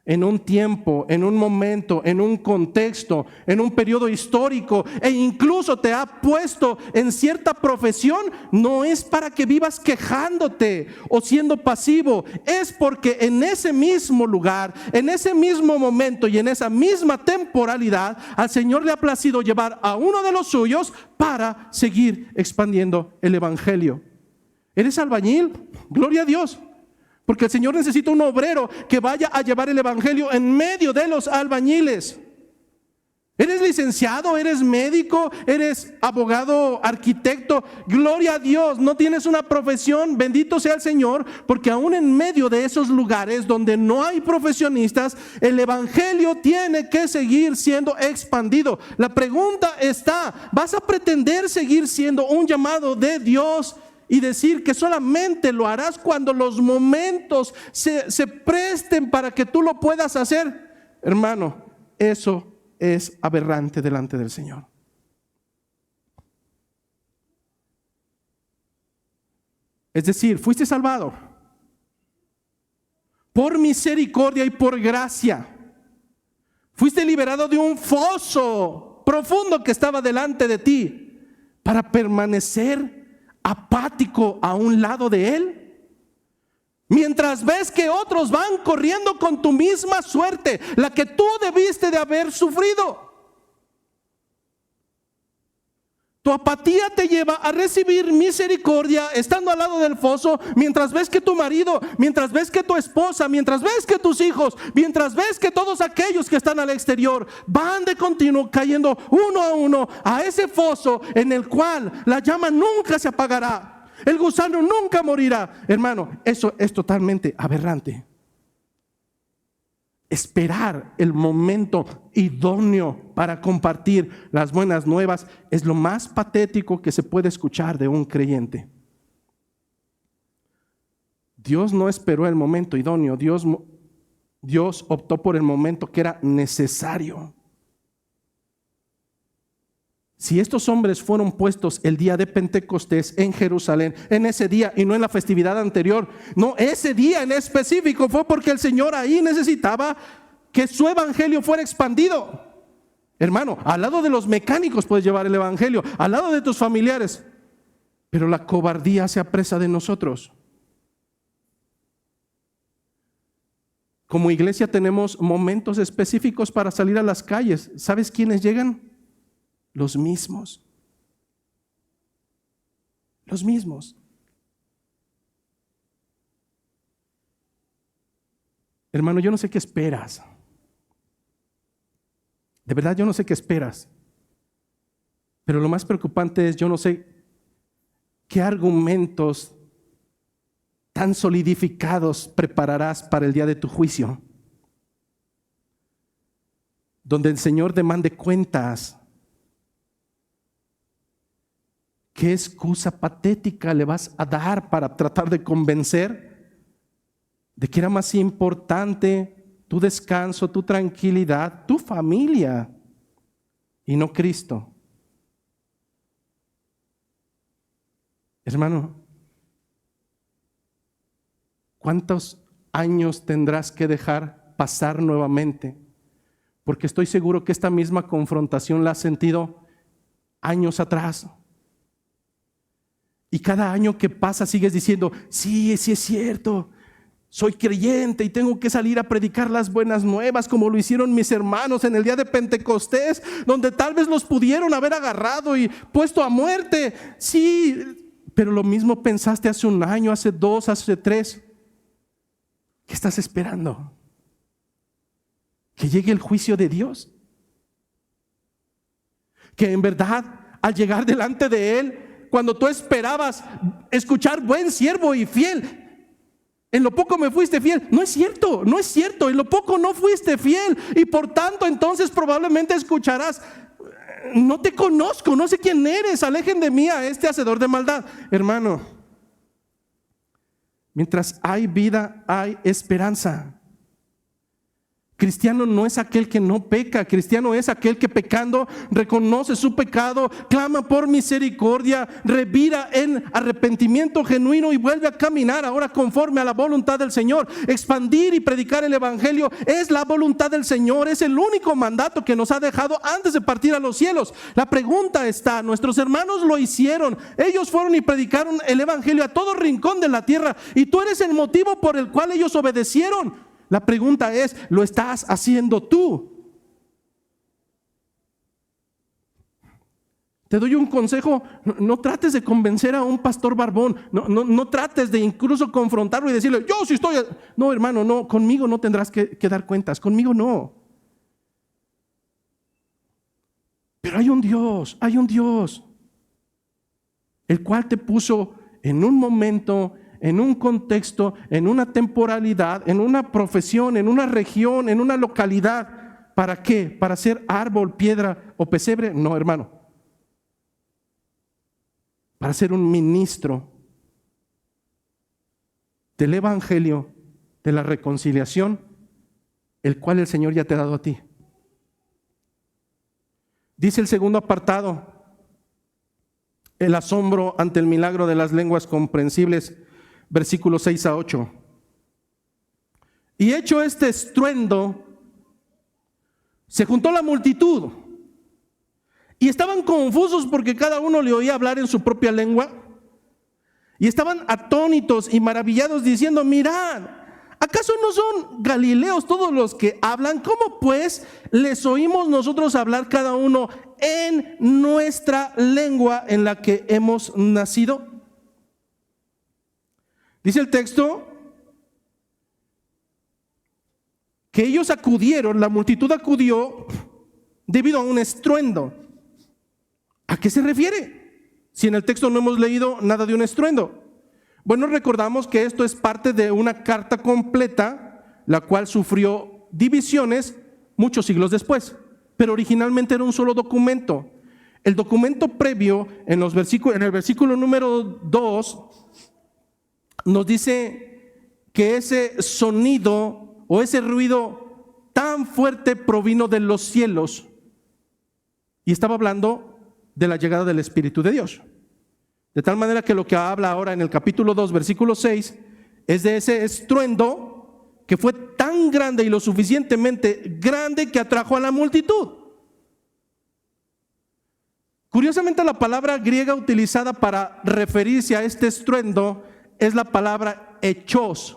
en un tiempo, en un momento, en un contexto, en un periodo histórico, e incluso te ha puesto en cierta profesión, no es para que vivas quejándote o siendo pasivo, es porque en ese mismo lugar, en ese mismo momento y en esa misma temporalidad, al Señor le ha placido llevar a uno de los suyos para seguir expandiendo el evangelio. ¿Eres albañil? Gloria a Dios. Porque el Señor necesita un obrero que vaya a llevar el evangelio en medio de los albañiles. ¿Eres licenciado? ¿Eres médico? ¿Eres abogado, arquitecto? Gloria a Dios, no tienes una profesión, bendito sea el Señor, porque aún en medio de esos lugares donde no hay profesionistas, el evangelio tiene que seguir siendo expandido. La pregunta está, ¿vas a pretender seguir siendo un llamado de Dios y decir que solamente lo harás cuando los momentos se presten para que tú lo puedas hacer? Hermano, eso es aberrante delante del Señor. Es decir, fuiste salvado por misericordia y por gracia. Fuiste liberado de un foso profundo que estaba delante de ti para permanecer apático a un lado de Él, mientras ves que otros van corriendo con tu misma suerte, la que tú debiste de haber sufrido. Tu apatía te lleva a recibir misericordia estando al lado del foso, mientras ves que tu marido, mientras ves que tu esposa, mientras ves que tus hijos, mientras ves que todos aquellos que están al exterior van de continuo cayendo uno a uno a ese foso en el cual la llama nunca se apagará, el gusano nunca morirá. Hermano, eso es totalmente aberrante. Esperar el momento idóneo para compartir las buenas nuevas es lo más patético que se puede escuchar de un creyente. Dios no esperó el momento idóneo, Dios optó por el momento que era necesario. Si estos hombres fueron puestos el día de Pentecostés en Jerusalén, en ese día y no en la festividad anterior, no, ese día en específico fue porque el Señor ahí necesitaba que su evangelio fuera expandido. Hermano, al lado de los mecánicos puedes llevar el evangelio, al lado de tus familiares, pero la cobardía se apresa de nosotros. Como iglesia tenemos momentos específicos para salir a las calles. ¿Sabes quiénes llegan? Los mismos. Los mismos. Hermano, yo no sé qué esperas. De verdad, yo no sé qué esperas. Pero lo más preocupante es, yo no sé qué argumentos tan solidificados prepararás para el día de tu juicio, donde el Señor demande cuentas. ¿Qué excusa patética le vas a dar para tratar de convencer de que era más importante tu descanso, tu tranquilidad, tu familia y no Cristo? Hermano, ¿cuántos años tendrás que dejar pasar nuevamente? Porque estoy seguro que esta misma confrontación la has sentido años atrás. Y cada año que pasa sigues diciendo, sí es cierto, soy creyente y tengo que salir a predicar las buenas nuevas como lo hicieron mis hermanos en el día de Pentecostés, donde tal vez los pudieron haber agarrado y puesto a muerte. Sí, pero lo mismo pensaste hace un año, hace 2, hace 3. ¿Qué estás esperando? ¿Que llegue el juicio de Dios? Que en verdad al llegar delante de Él, cuando tú esperabas escuchar buen siervo y fiel, en lo poco me fuiste fiel. No es cierto, no es cierto. En lo poco no fuiste fiel y por tanto entonces probablemente escucharás, no te conozco, no sé quién eres, alejen de mí a este hacedor de maldad. Hermano, mientras hay vida hay esperanza. Cristiano no es aquel que no peca, cristiano es aquel que pecando reconoce su pecado, clama por misericordia, revira en arrepentimiento genuino y vuelve a caminar ahora conforme a la voluntad del Señor. Expandir y predicar el evangelio es la voluntad del Señor, es el único mandato que nos ha dejado antes de partir a los cielos. La pregunta está, nuestros hermanos lo hicieron, ellos fueron y predicaron el evangelio a todo rincón de la tierra y tú eres el motivo por el cual ellos obedecieron. La pregunta es, ¿lo estás haciendo tú? Te doy un consejo, no trates de convencer a un pastor barbón, no trates de incluso confrontarlo y decirle, yo sí estoy. No, hermano, no, conmigo no tendrás que dar cuentas, conmigo no. Pero hay un Dios, el cual te puso en un momento, en un contexto, en una temporalidad, en una profesión, en una región, en una localidad. ¿Para qué? ¿Para ser árbol, piedra o pesebre? No, hermano. Para ser un ministro del evangelio, de la reconciliación, el cual el Señor ya te ha dado a ti. Dice el segundo apartado, el asombro ante el milagro de las lenguas comprensibles. Versículos 6 a 8. Y hecho este estruendo, se juntó la multitud y estaban confusos porque cada uno le oía hablar en su propia lengua y estaban atónitos y maravillados diciendo, mirad, ¿acaso no son galileos todos los que hablan? ¿Cómo pues les oímos nosotros hablar cada uno en nuestra lengua en la que hemos nacido? Dice el texto que ellos acudieron, la multitud acudió debido a un estruendo. ¿A qué se refiere? Si en el texto no hemos leído nada de un estruendo. Bueno, recordamos que esto es parte de una carta completa, la cual sufrió divisiones muchos siglos después, pero originalmente era un solo documento. El documento previo, en el versículo número 2, nos dice que ese sonido o ese ruido tan fuerte provino de los cielos y estaba hablando de la llegada del Espíritu de Dios. De tal manera que lo que habla ahora en el capítulo 2, versículo 6, es de ese estruendo que fue tan grande y lo suficientemente grande que atrajo a la multitud. Curiosamente, la palabra griega utilizada para referirse a este estruendo es la palabra echos.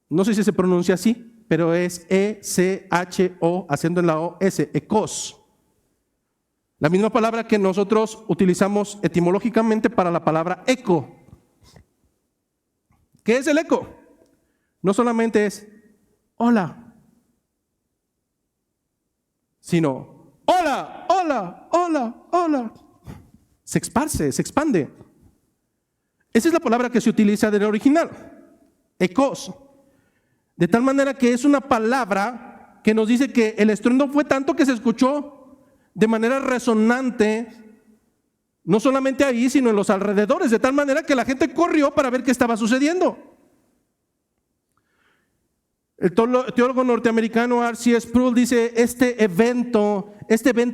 No sé si se pronuncia así, pero es E-C-H-O, haciendo en la O-S, ecos. La misma palabra que nosotros utilizamos etimológicamente para la palabra eco. ¿Qué es el eco? No solamente es hola, sino hola, hola, hola, hola. Se esparce, se expande. Esa es la palabra que se utiliza del original, ecos. De tal manera que es una palabra que nos dice que el estruendo fue tanto que se escuchó de manera resonante, no solamente ahí, sino en los alrededores, de tal manera que la gente corrió para ver qué estaba sucediendo. El teólogo norteamericano R.C. Sproul dice, este evento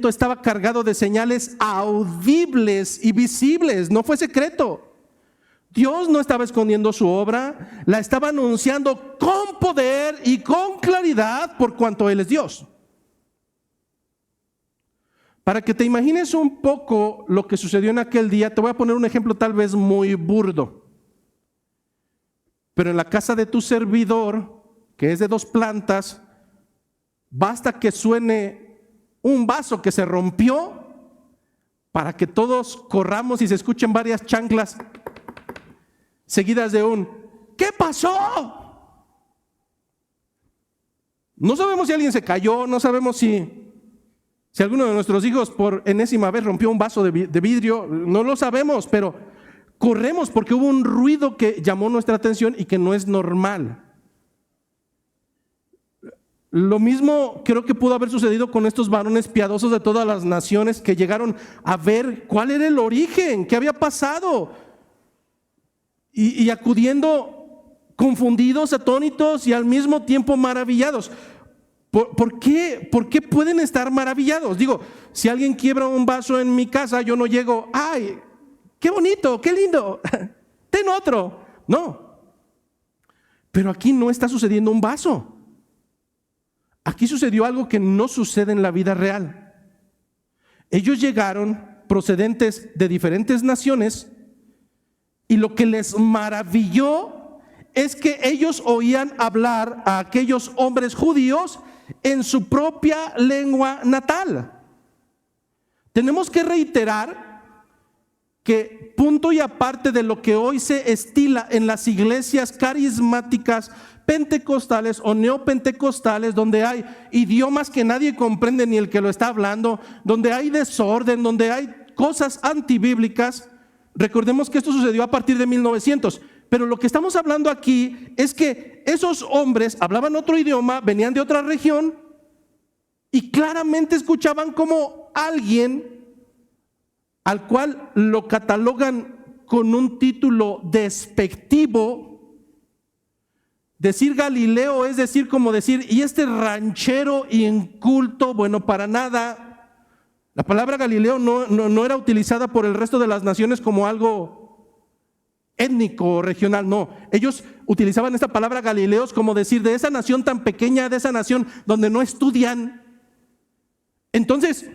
estaba cargado de señales audibles y visibles, no fue secreto. Dios no estaba escondiendo su obra, la estaba anunciando con poder y con claridad por cuanto Él es Dios. Para que te imagines un poco lo que sucedió en aquel día, te voy a poner un ejemplo tal vez muy burdo. Pero en la casa de tu servidor, que es de 2 plantas, basta que suene un vaso que se rompió para que todos corramos y se escuchen varias chanclas seguidas de un ¿qué pasó? No sabemos si alguien se cayó, no sabemos si alguno de nuestros hijos por enésima vez rompió un vaso de vidrio, no lo sabemos, pero corremos porque hubo un ruido que llamó nuestra atención y que no es normal. Lo mismo creo que pudo haber sucedido con estos varones piadosos de todas las naciones que llegaron a ver cuál era el origen, qué había pasado, y acudiendo confundidos, atónitos y al mismo tiempo maravillados. ¿Por qué pueden estar maravillados? Digo, si alguien quiebra un vaso en mi casa, yo no llego, ¡ay, qué bonito, qué lindo! ¡Ten otro! No. Pero aquí no está sucediendo un vaso. Aquí sucedió algo que no sucede en la vida real. Ellos llegaron procedentes de diferentes naciones y lo que les maravilló es que ellos oían hablar a aquellos hombres judíos en su propia lengua natal. Tenemos que reiterar que punto y aparte de lo que hoy se estila en las iglesias carismáticas, pentecostales o neopentecostales, donde hay idiomas que nadie comprende ni el que lo está hablando, donde hay desorden, donde hay cosas antibíblicas, recordemos que esto sucedió a partir de 1900. Pero lo que estamos hablando aquí es que esos hombres hablaban otro idioma, venían de otra región y claramente escuchaban como alguien al cual lo catalogan con un título despectivo. Decir Galileo es decir como decir, y este ranchero inculto, bueno, para nada. La palabra Galileo no era utilizada por el resto de las naciones como algo étnico o regional, no. Ellos utilizaban esta palabra Galileos como decir de esa nación tan pequeña, de esa nación donde no estudian. Entonces,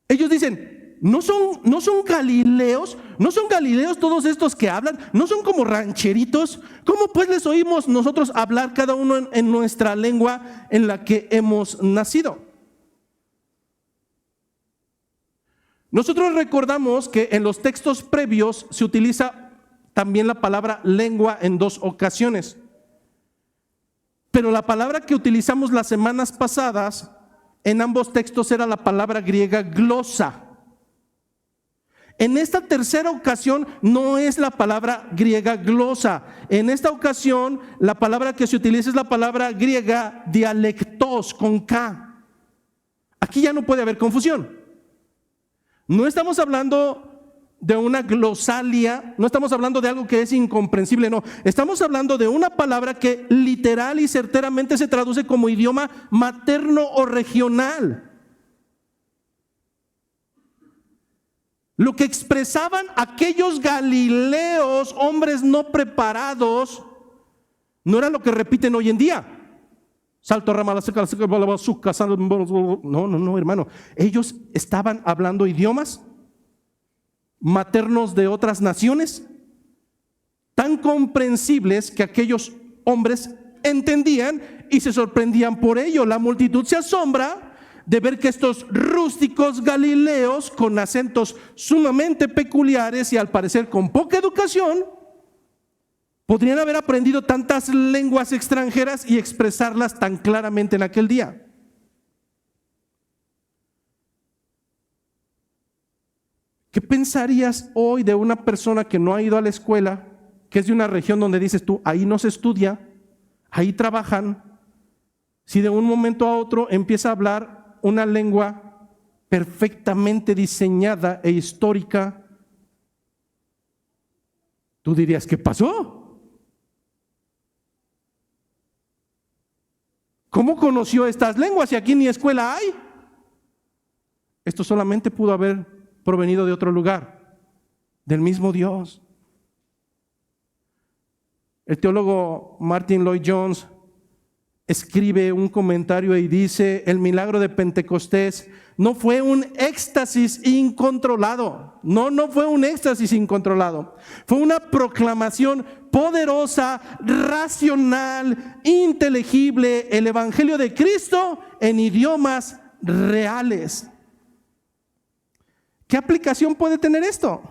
ellos dicen, no son galileos, no son galileos todos estos que hablan, no son como rancheritos. ¿Cómo pues les oímos nosotros hablar cada uno en nuestra lengua en la que hemos nacido? Nosotros recordamos que en los textos previos se utiliza también la palabra lengua en 2 ocasiones. Pero la palabra que utilizamos las semanas pasadas en ambos textos era la palabra griega glosa. En esta tercera ocasión no es la palabra griega glosa. En esta ocasión la palabra que se utiliza es la palabra griega dialectos con K. Aquí ya no puede haber confusión. No estamos hablando de una glosalia, no estamos hablando de algo que es incomprensible, no. Estamos hablando de una palabra que literal y certeramente se traduce como idioma materno o regional. Lo que expresaban aquellos galileos, hombres no preparados, no era lo que repiten hoy en día. Salto, rama, la seca, la bazooka, no, hermano. Ellos estaban hablando idiomas maternos de otras naciones, tan comprensibles que aquellos hombres entendían y se sorprendían por ello. La multitud se asombra de ver que estos rústicos galileos con acentos sumamente peculiares y al parecer con poca educación podrían haber aprendido tantas lenguas extranjeras y expresarlas tan claramente en aquel día. ¿Qué pensarías hoy de una persona que no ha ido a la escuela, que es de una región donde dices tú, ahí no se estudia, ahí trabajan, si de un momento a otro empieza a hablar una lengua perfectamente diseñada e histórica? Tú dirías, ¿qué pasó? ¿Cómo conoció estas lenguas si aquí ni escuela hay? Esto solamente pudo haber provenido de otro lugar, del mismo Dios. El teólogo Martin Lloyd-Jones escribe un comentario y dice: el milagro de Pentecostés no fue un éxtasis incontrolado. No fue un éxtasis incontrolado. Fue una proclamación poderosa, racional, inteligible, el evangelio de Cristo en idiomas reales. ¿Qué aplicación puede tener esto?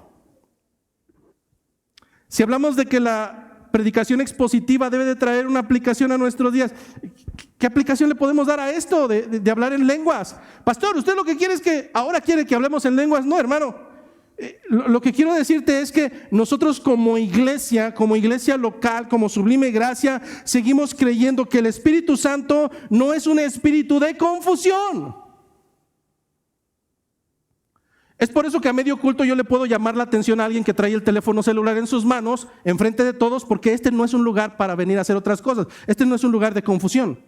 Si hablamos de que la predicación expositiva debe de traer una aplicación a nuestros días, ¿qué aplicación le podemos dar a esto de hablar en lenguas? Pastor, ¿usted lo que quiere es que ahora quiere que hablemos en lenguas? No, hermano. Lo que quiero decirte es que nosotros como iglesia local, como Sublime Gracia, seguimos creyendo que el Espíritu Santo no es un espíritu de confusión. Es por eso que a medio culto yo le puedo llamar la atención a alguien que trae el teléfono celular en sus manos, enfrente de todos, porque este no es un lugar para venir a hacer otras cosas. Este no es un lugar de confusión.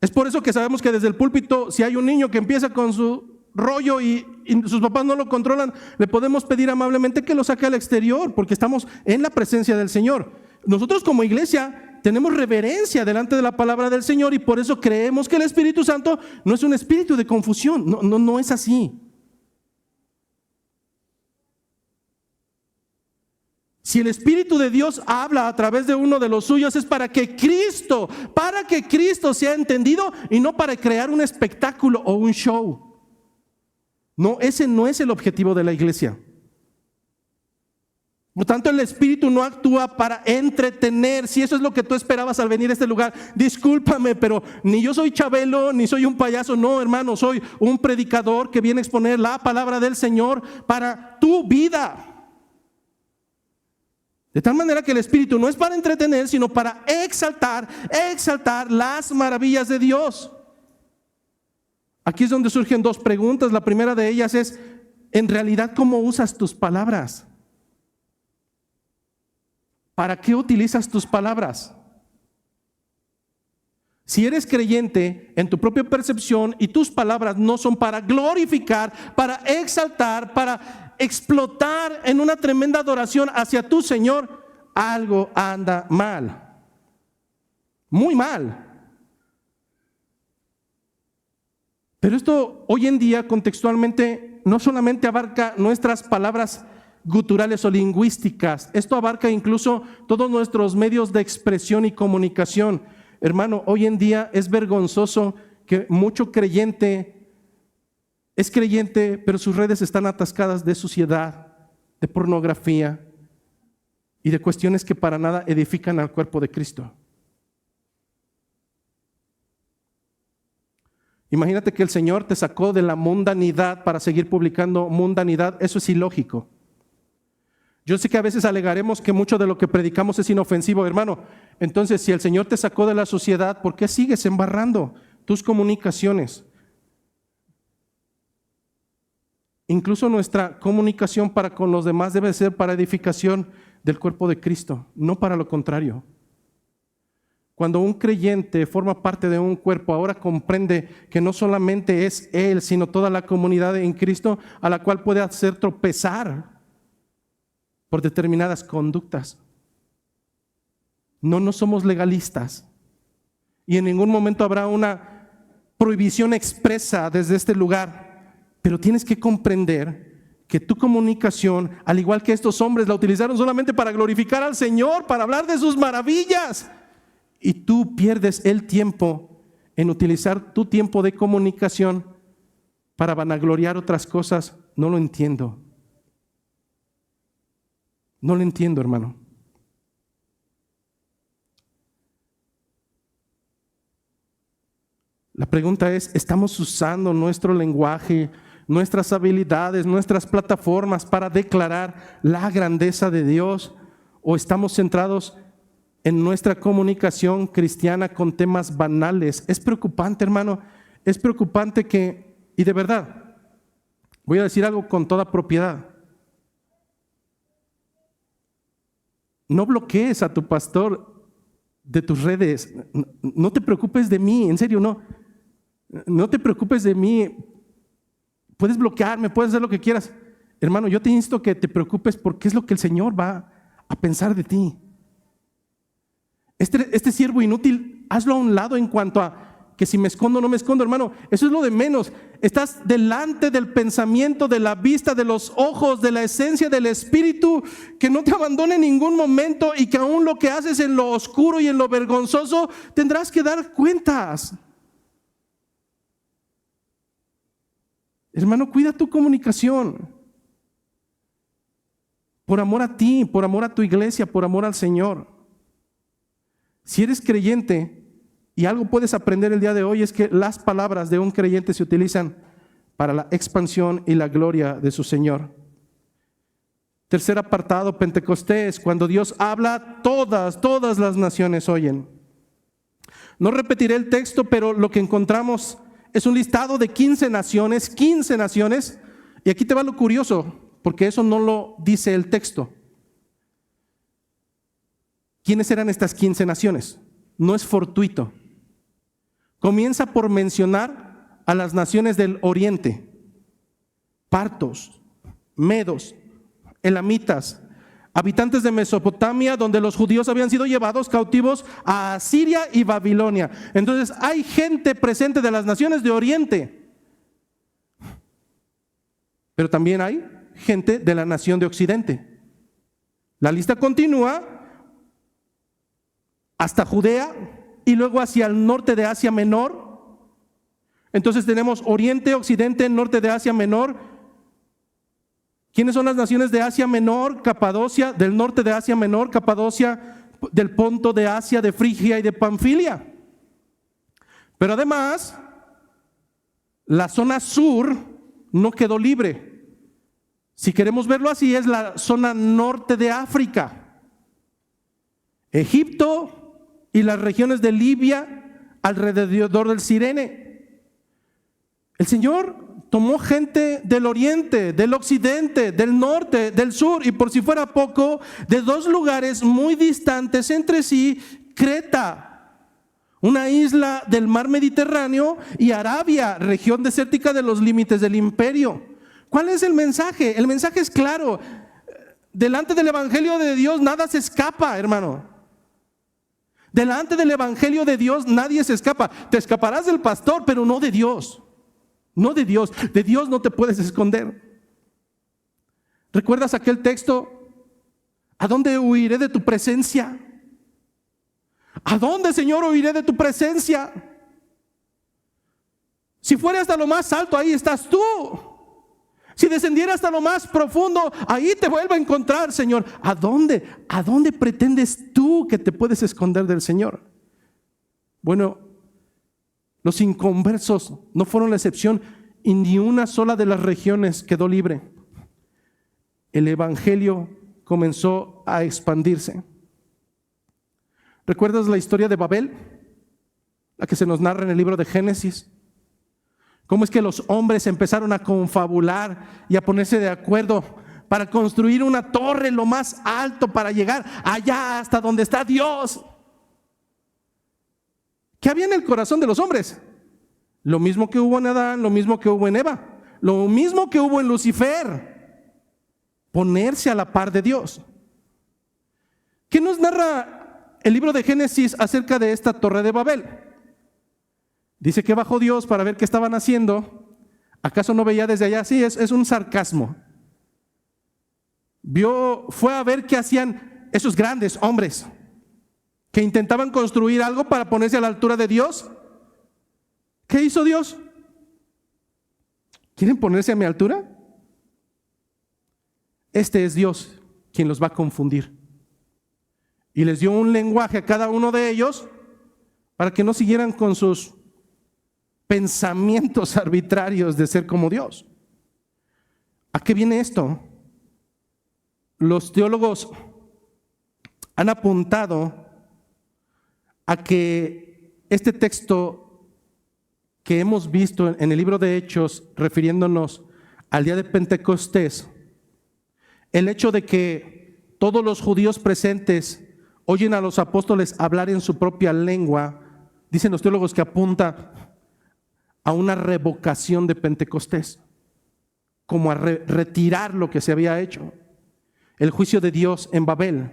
Es por eso que sabemos que desde el púlpito, si hay un niño que empieza con su rollo y sus papás no lo controlan, le podemos pedir amablemente que lo saque al exterior, porque estamos en la presencia del Señor. Nosotros como iglesia tenemos reverencia delante de la palabra del Señor y por eso creemos que el Espíritu Santo no es un espíritu de confusión, no es así. Si el Espíritu de Dios habla a través de uno de los suyos es para que Cristo sea entendido y no para crear un espectáculo o un show. No, ese no es el objetivo de la iglesia. Por tanto, el Espíritu no actúa para entretener. Si eso es lo que tú esperabas al venir a este lugar, discúlpame, pero ni yo soy Chabelo, ni soy un payaso. No, hermano, soy un predicador que viene a exponer la palabra del Señor para tu vida. De tal manera que el Espíritu no es para entretener, sino para exaltar las maravillas de Dios. Aquí es donde surgen dos preguntas. La primera de ellas es, en realidad, ¿cómo usas tus palabras? ¿Para qué utilizas tus palabras? Si eres creyente en tu propia percepción y tus palabras no son para glorificar, para exaltar, para explotar en una tremenda adoración hacia tu Señor, algo anda mal, muy mal. Pero esto hoy en día contextualmente no solamente abarca nuestras palabras guturales o lingüísticas, esto abarca incluso todos nuestros medios de expresión y comunicación. Hermano, hoy en día es vergonzoso que mucho creyente es creyente, pero sus redes están atascadas de suciedad, de pornografía y de cuestiones que para nada edifican al cuerpo de Cristo. Imagínate que el Señor te sacó de la mundanidad para seguir publicando mundanidad. Eso es ilógico. Yo sé que a veces alegaremos que mucho de lo que predicamos es inofensivo, hermano. Entonces, si el Señor te sacó de la suciedad, ¿por qué sigues embarrando tus comunicaciones? Incluso nuestra comunicación para con los demás debe ser para edificación del cuerpo de Cristo, no para lo contrario. Cuando un creyente forma parte de un cuerpo, ahora comprende que no solamente es él, sino toda la comunidad en Cristo a la cual puede hacer tropezar por determinadas conductas. No somos legalistas y en ningún momento habrá una prohibición expresa desde este lugar. Pero tienes que comprender que tu comunicación, al igual que estos hombres, la utilizaron solamente para glorificar al Señor, para hablar de sus maravillas. Y tú pierdes el tiempo en utilizar tu tiempo de comunicación para vanagloriar otras cosas. No lo entiendo. No lo entiendo, hermano. La pregunta es, ¿estamos usando nuestro lenguaje, nuestras habilidades, nuestras plataformas para declarar la grandeza de Dios? ¿O estamos centrados en nuestra comunicación cristiana con temas banales? Es preocupante, hermano. Es preocupante que, y de verdad, voy a decir algo con toda propiedad. No bloquees a tu pastor de tus redes. No te preocupes de mí, en serio, no. No te preocupes de mí. Puedes bloquearme, puedes hacer lo que quieras. Hermano, yo te insto que te preocupes porque es lo que el Señor va a pensar de ti. Este siervo inútil, hazlo a un lado en cuanto a que si me escondo o no me escondo, hermano. Eso es lo de menos. Estás delante del pensamiento, de la vista, de los ojos, de la esencia del Espíritu, que no te abandone en ningún momento y que aún lo que haces en lo oscuro y en lo vergonzoso tendrás que dar cuentas. Hermano, cuida tu comunicación. Por amor a ti, por amor a tu iglesia, por amor al Señor. Si eres creyente y algo puedes aprender el día de hoy es que las palabras de un creyente se utilizan para la expansión y la gloria de su Señor. Tercer apartado, Pentecostés, cuando Dios habla, todas las naciones oyen. No repetiré el texto, pero lo que encontramos es un listado de 15 naciones, y aquí te va lo curioso, porque eso no lo dice el texto. ¿Quiénes eran estas 15 naciones? No es fortuito. comienza por mencionar a las naciones del oriente: partos, medos, elamitas, habitantes de Mesopotamia, donde los judíos habían sido llevados cautivos a Asiria y Babilonia. Entonces hay gente presente de las naciones de oriente, pero también hay gente de la nación de occidente. La lista continúa hasta Judea y luego hacia el norte de Asia Menor. Entonces tenemos oriente, occidente, norte de Asia Menor. ¿Quiénes son las naciones de Asia Menor? Capadocia, del norte de Asia Menor, Capadocia, del Ponto, de Asia, de Frigia y de Panfilia. Pero además, la zona sur no quedó libre. Si queremos verlo así, es la zona norte de África. Egipto y las regiones de Libia alrededor del Cirene. El Señor tomó gente del oriente, del occidente, del norte, del sur, y por si fuera poco, de dos lugares muy distantes entre sí: Creta, una isla del mar Mediterráneo, y Arabia, región desértica de los límites del imperio. ¿Cuál es el mensaje? El mensaje es claro: delante del evangelio de Dios nada se escapa, hermano. Delante del evangelio de Dios nadie se escapa. Te escaparás del pastor, pero no de Dios. No de Dios. De Dios no te puedes esconder. ¿Recuerdas aquel texto? ¿A dónde huiré de tu presencia? ¿A dónde, Señor, huiré de tu presencia? Si fuera hasta lo más alto, ahí estás tú. Si descendiera hasta lo más profundo, ahí te vuelvo a encontrar, Señor. ¿A dónde? ¿A dónde pretendes tú que te puedes esconder del Señor? Bueno, los inconversos no fueron la excepción, y ni una sola de las regiones quedó libre. El evangelio comenzó a expandirse. ¿Recuerdas la historia de Babel? La que se nos narra en el libro de Génesis. ¿Cómo es que los hombres empezaron a confabular y a ponerse de acuerdo para construir una torre lo más alto para llegar allá hasta donde está Dios? ¿Qué había en el corazón de los hombres? Lo mismo que hubo en Adán, lo mismo que hubo en Eva, lo mismo que hubo en Lucifer: ponerse a la par de Dios. ¿Qué nos narra el libro de Génesis acerca de esta torre de Babel? Dice que bajó Dios para ver qué estaban haciendo. ¿Acaso no veía desde allá? Sí, es un sarcasmo. Fue a ver qué hacían esos grandes hombres que intentaban construir algo para ponerse a la altura de Dios. ¿Qué hizo Dios? ¿Quieren ponerse a mi altura? Este es Dios quien los va a confundir. Y les dio un lenguaje a cada uno de ellos para que no siguieran con sus pensamientos arbitrarios de ser como Dios. ¿A qué viene esto? Los teólogos han apuntado a que este texto que hemos visto en el libro de Hechos, refiriéndonos al día de Pentecostés, el hecho de que todos los judíos presentes oyen a los apóstoles hablar en su propia lengua, dicen los teólogos que apunta a una revocación de Pentecostés, como a retirar lo que se había hecho, el juicio de Dios en Babel.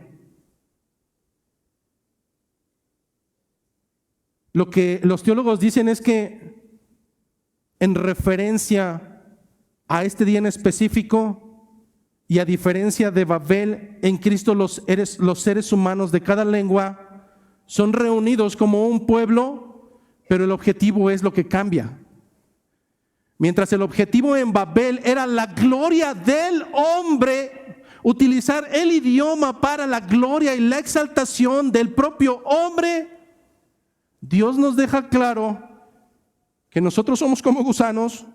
Lo que los teólogos dicen es que, en referencia a este día en específico, y a diferencia de Babel, en Cristo los seres humanos de cada lengua son reunidos como un pueblo, pero el objetivo es lo que cambia. Mientras el objetivo en Babel era la gloria del hombre, utilizar el idioma para la gloria y la exaltación del propio hombre, Dios nos deja claro que nosotros somos como gusanos,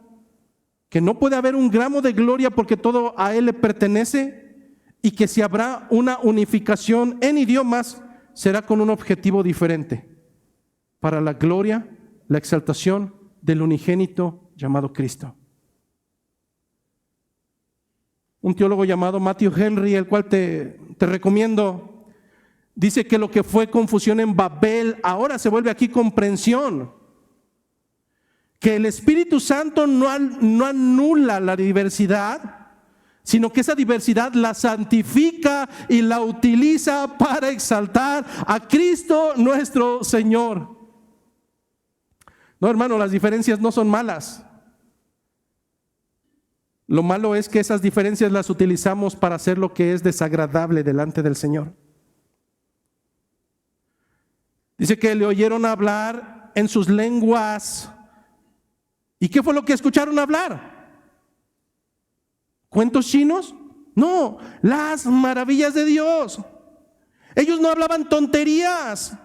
que no puede haber un gramo de gloria porque todo a Él le pertenece, y que si habrá una unificación en idiomas, será con un objetivo diferente, para la gloria, la exaltación del unigénito llamado Cristo. Un teólogo llamado Matthew Henry, el cual te recomiendo, dice que lo que fue confusión en Babel ahora se vuelve aquí comprensión. que el Espíritu Santo no anula la diversidad, sino que esa diversidad la santifica y la utiliza para exaltar a Cristo nuestro Señor. No, hermano, las diferencias no son malas. Lo malo es que esas diferencias las utilizamos para hacer lo que es desagradable delante del Señor. Dice que le oyeron hablar en sus lenguas. ¿Y qué fue lo que escucharon hablar? ¿Cuentos chinos? No, las maravillas de Dios. Ellos no hablaban tonterías.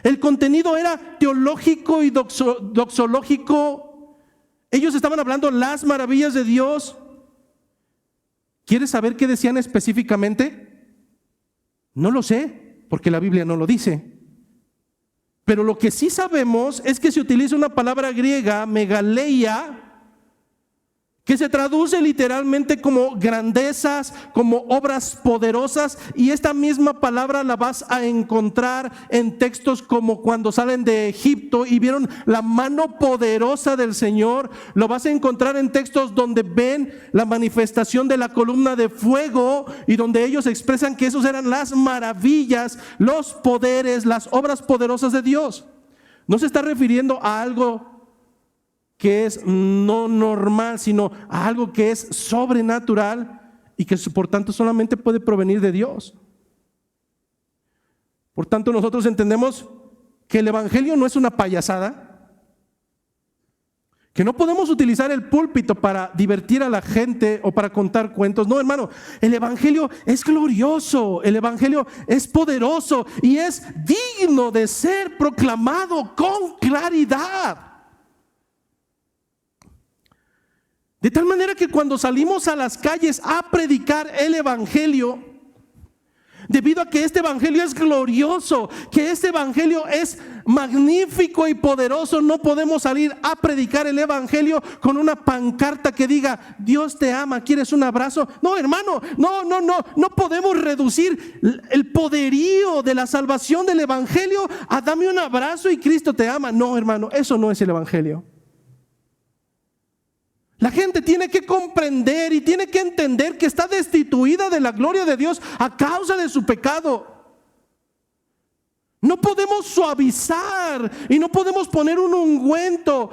El contenido era teológico y doxológico. Ellos estaban hablando las maravillas de Dios. ¿Quieres saber qué decían específicamente? No lo sé, porque la Biblia no lo dice. Pero lo que sí sabemos es que se utiliza una palabra griega, megaleia, que se traduce literalmente como grandezas, como obras poderosas, y esta misma palabra la vas a encontrar en textos como cuando salen de Egipto y vieron la mano poderosa del Señor. Lo vas a encontrar en textos donde ven la manifestación de la columna de fuego y donde ellos expresan que esos eran las maravillas, los poderes, las obras poderosas de Dios. No se está refiriendo a algo que es no normal, sino a algo que es sobrenatural y que por tanto solamente puede provenir de Dios. Por tanto, nosotros entendemos que el evangelio no es una payasada, que no podemos utilizar el púlpito para divertir a la gente o para contar cuentos. No, hermano, el evangelio es glorioso, el evangelio es poderoso y es digno de ser proclamado con claridad. De tal manera que cuando salimos a las calles a predicar el evangelio, debido a que este evangelio es glorioso, que este evangelio es magnífico y poderoso, no podemos salir a predicar el evangelio con una pancarta que diga Dios te ama, ¿quieres un abrazo? No, hermano, no podemos reducir el poderío de la salvación del evangelio a dame un abrazo y Cristo te ama. No, hermano, eso no es el evangelio. La gente tiene que comprender y tiene que entender que está destituida de la gloria de Dios a causa de su pecado. No podemos suavizar y no podemos poner un ungüento.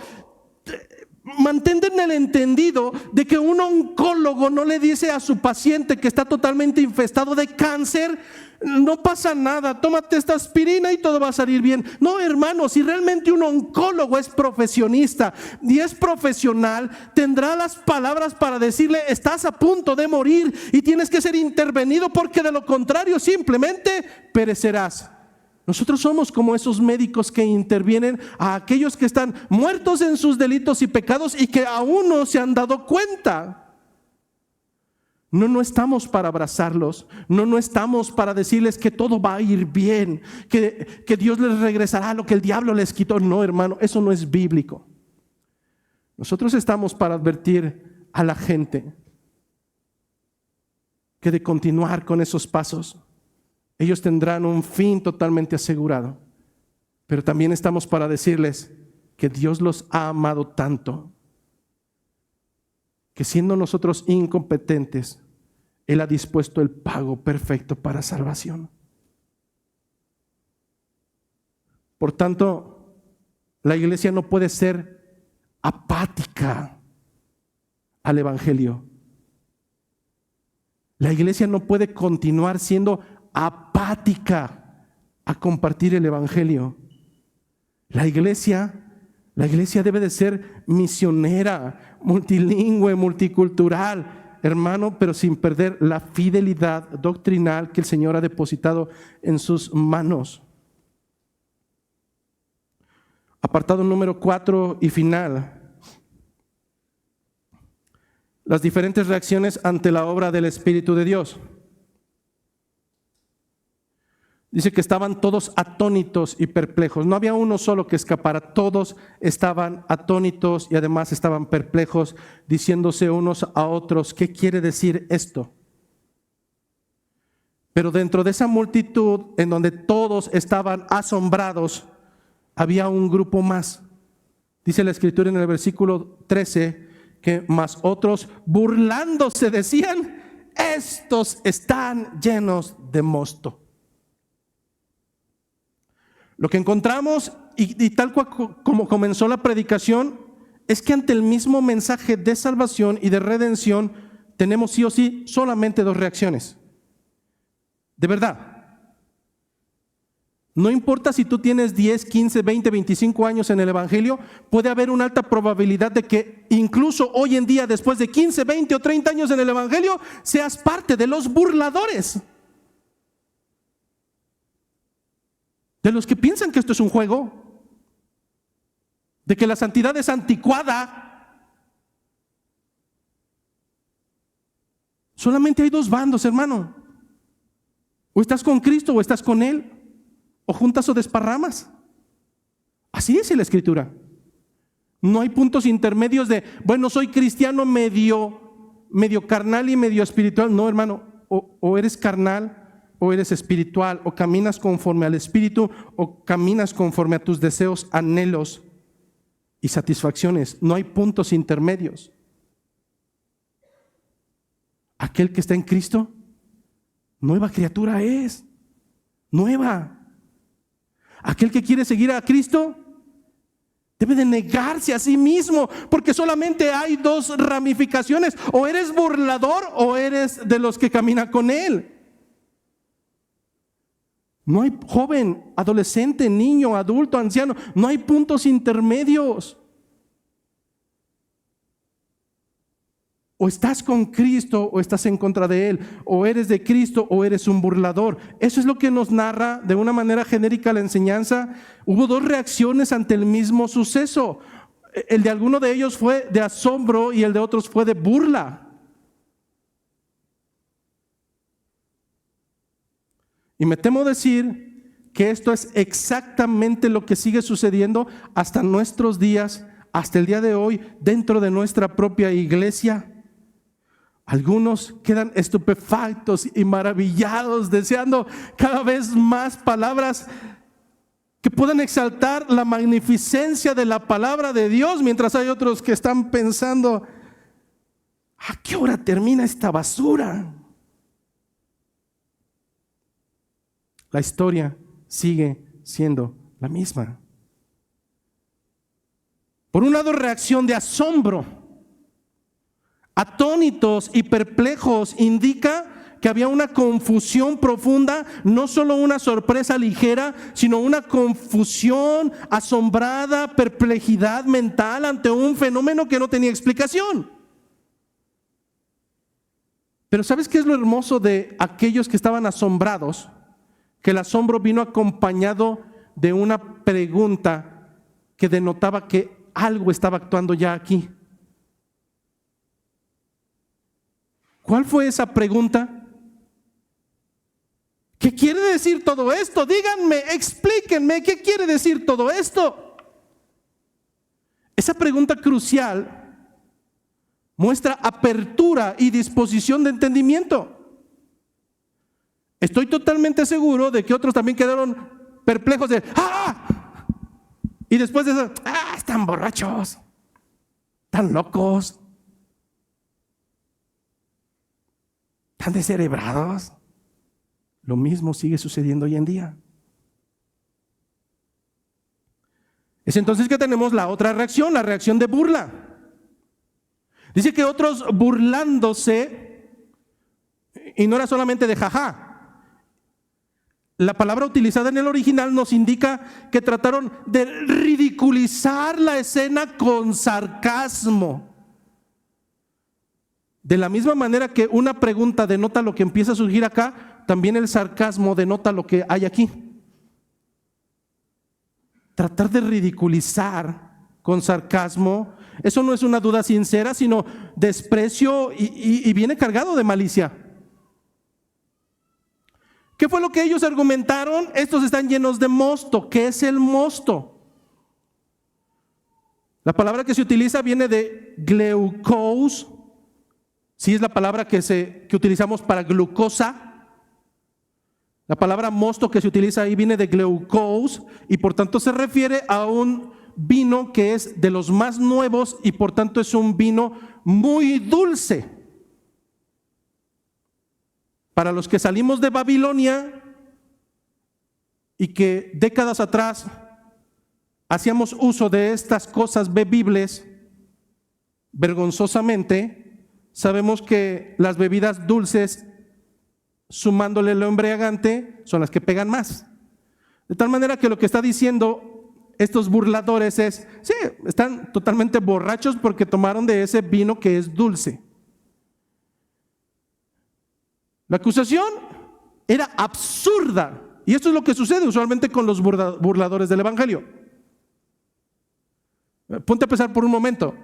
Mantén en el entendido de que un oncólogo no le dice a su paciente que está totalmente infestado de cáncer: no pasa nada, tómate esta aspirina y todo va a salir bien. No, hermano, si realmente un oncólogo es profesionista y es profesional, tendrá las palabras para decirle: estás a punto de morir y tienes que ser intervenido, porque de lo contrario simplemente perecerás. Nosotros somos como esos médicos que intervienen a aquellos que están muertos en sus delitos y pecados y que aún no se han dado cuenta. No estamos para abrazarlos, no estamos para decirles que todo va a ir bien, que Dios les regresará lo que el diablo les quitó. No, hermano, eso no es bíblico. Nosotros estamos para advertir a la gente que de continuar con esos pasos, ellos tendrán un fin totalmente asegurado. Pero también estamos para decirles que Dios los ha amado tanto, que siendo nosotros incompetentes, Él ha dispuesto el pago perfecto para salvación. Por tanto, la iglesia no puede ser apática al evangelio. La iglesia no puede continuar siendo apática a compartir el evangelio. La iglesia debe de ser misionera, multilingüe, multicultural, hermano, pero sin perder la fidelidad doctrinal que el Señor ha depositado en sus manos. Apartado número 4 y final. Las diferentes reacciones ante la obra del Espíritu de Dios. Dice que estaban todos atónitos y perplejos. No había uno solo que escapara. Todos estaban atónitos y además estaban perplejos, diciéndose unos a otros: ¿qué quiere decir esto? Pero dentro de esa multitud, en donde todos estaban asombrados, había un grupo más Dice la Escritura en el versículo 13 que más otros burlándose decían: estos están llenos de mosto. Lo que encontramos, y tal cual como comenzó la predicación, es que ante el mismo mensaje de salvación y de redención tenemos sí o sí solamente dos reacciones. De verdad. No importa si tú tienes 10, 15, 20, 25 años en el Evangelio, puede haber una alta probabilidad de que incluso hoy en día, después de 15, 20 o 30 años en el Evangelio, seas parte de los burladores. De los que piensan que esto es un juego, de que la santidad es anticuada. Solamente hay dos bandos, hermano. O estás con Cristo o estás con Él. O juntas o desparramas. Así dice la Escritura. No hay puntos intermedios de, bueno, soy cristiano medio carnal y medio espiritual. No, hermano, o eres carnal o eres espiritual, o caminas conforme al Espíritu o caminas conforme a tus deseos, anhelos y satisfacciones. No hay puntos intermedios. Aquel que está en Cristo, nueva criatura es. Nueva. Aquel que quiere seguir a Cristo debe de negarse a sí mismo, porque solamente hay dos ramificaciones: o eres burlador o eres de los que caminan con Él. No hay joven, adolescente, niño, adulto, anciano, no hay puntos intermedios. O estás con Cristo o estás en contra de Él, o eres de Cristo o eres un burlador. Eso es lo que nos narra de una manera genérica la enseñanza. Hubo dos reacciones ante el mismo suceso. El de alguno de ellos fue de asombro y el de otros fue de burla. Y me temo decir que esto es exactamente lo que sigue sucediendo hasta nuestros días, hasta el día de hoy, dentro de nuestra propia iglesia. Algunos quedan estupefactos y maravillados, deseando cada vez más palabras que puedan exaltar la magnificencia de la palabra de Dios, mientras hay otros que están pensando: ¿a qué hora termina esta basura? La historia sigue siendo la misma. Por un lado, reacción de asombro. Atónitos y perplejos, indica que había una confusión profunda, no solo una sorpresa ligera, sino una confusión asombrada, perplejidad mental ante un fenómeno que no tenía explicación. Pero ¿sabes qué es lo hermoso de aquellos que estaban asombrados? Que el asombro vino acompañado de una pregunta que denotaba que algo estaba actuando ya aquí. ¿Cuál fue esa pregunta? ¿Qué quiere decir todo esto? Díganme, explíquenme, ¿qué quiere decir todo esto? Esa pregunta crucial muestra apertura y disposición de entendimiento. Estoy totalmente seguro de que otros también quedaron perplejos de ¡ah! Y después de eso, ¡ah! Están borrachos, están locos, están descerebrados. Lo mismo sigue sucediendo hoy en día. Es entonces que tenemos la otra reacción, la reacción de burla. Dice que otros burlándose, y no era solamente de jaja. La palabra utilizada en el original nos indica que trataron de ridiculizar la escena con sarcasmo. De la misma manera que una pregunta denota lo que empieza a surgir acá, también el sarcasmo denota lo que hay aquí. Tratar de ridiculizar con sarcasmo, eso no es una duda sincera, sino desprecio y viene cargado de malicia. ¿Qué fue lo que ellos argumentaron? Estos están llenos de mosto. ¿Qué es el mosto? La palabra que se utiliza viene de glucose. Sí, es la palabra que utilizamos para glucosa. La palabra mosto que se utiliza ahí viene de glucose y por tanto se refiere a un vino que es de los más nuevos y por tanto es un vino muy dulce. Para los que salimos de Babilonia y que décadas atrás hacíamos uso de estas cosas bebibles, vergonzosamente, sabemos que las bebidas dulces, sumándole lo embriagante, son las que pegan más. De tal manera que lo que está diciendo estos burladores es, sí, están totalmente borrachos porque tomaron de ese vino que es dulce. La acusación era absurda. Y esto es lo que sucede usualmente con los burladores del evangelio. Ponte a pensar por un momento.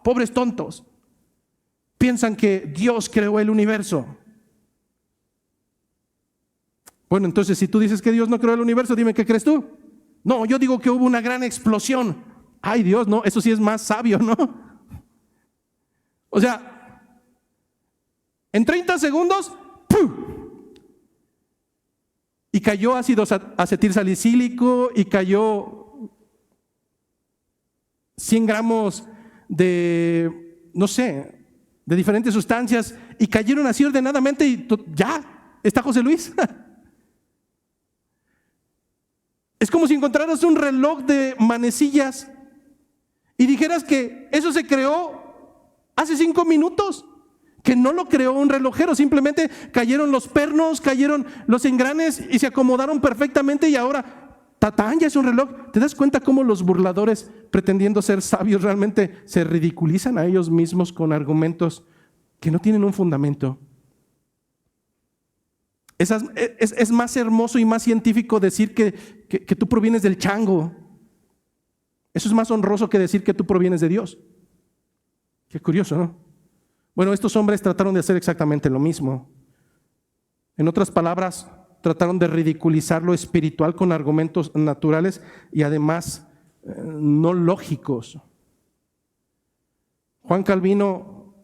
Pobres tontos. Piensan que Dios creó el universo. Bueno, entonces si tú dices que Dios no creó el universo, dime, ¿qué crees tú? No, yo digo que hubo una gran explosión. Ay, Dios, no, eso sí es más sabio, ¿no? O sea, en 30 segundos, ¡pum!, y cayó ácido acetilsalicílico y cayó 100 gramos de, no sé, de diferentes sustancias y cayeron así ordenadamente y ya, está José Luis. Es como si encontraras un reloj de manecillas y dijeras que eso se creó hace 5 minutos, que no lo creó un relojero, simplemente cayeron los pernos, cayeron los engranes y se acomodaron perfectamente y ahora, ¡tatán!, ya es un reloj. ¿Te das cuenta cómo los burladores, pretendiendo ser sabios, realmente se ridiculizan a ellos mismos con argumentos que no tienen un fundamento? Es más hermoso y más científico decir que tú provienes del chango. Eso es más honroso que decir que tú provienes de Dios. Qué curioso, ¿no? Bueno, estos hombres trataron de hacer exactamente lo mismo. En otras palabras, trataron de ridiculizar lo espiritual con argumentos naturales y además no lógicos. Juan Calvino,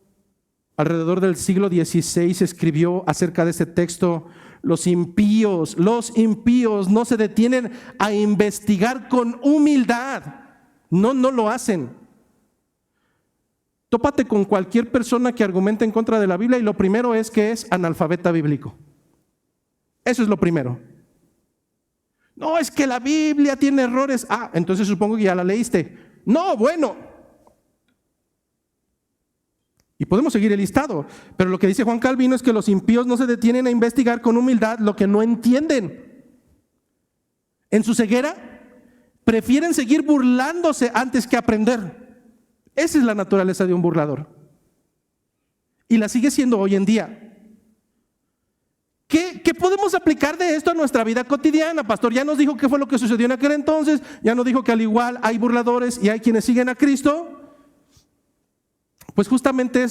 alrededor del siglo XVI, escribió acerca de este texto: los impíos no se detienen a investigar con humildad. No lo hacen. Tópate con cualquier persona que argumente en contra de la Biblia y lo primero es que es analfabeta bíblico. Eso es lo primero. No, es que la Biblia tiene errores. Entonces supongo que ya la leíste. No, bueno. Y podemos seguir el listado, pero lo que dice Juan Calvino es que los impíos no se detienen a investigar con humildad lo que no entienden. En su ceguera, prefieren seguir burlándose antes que aprender. Esa es la naturaleza de un burlador. Y la sigue siendo hoy en día. ¿Qué podemos aplicar de esto a nuestra vida cotidiana? Pastor, ya nos dijo qué fue lo que sucedió en aquel entonces, ya nos dijo que al igual hay burladores y hay quienes siguen a Cristo. Pues justamente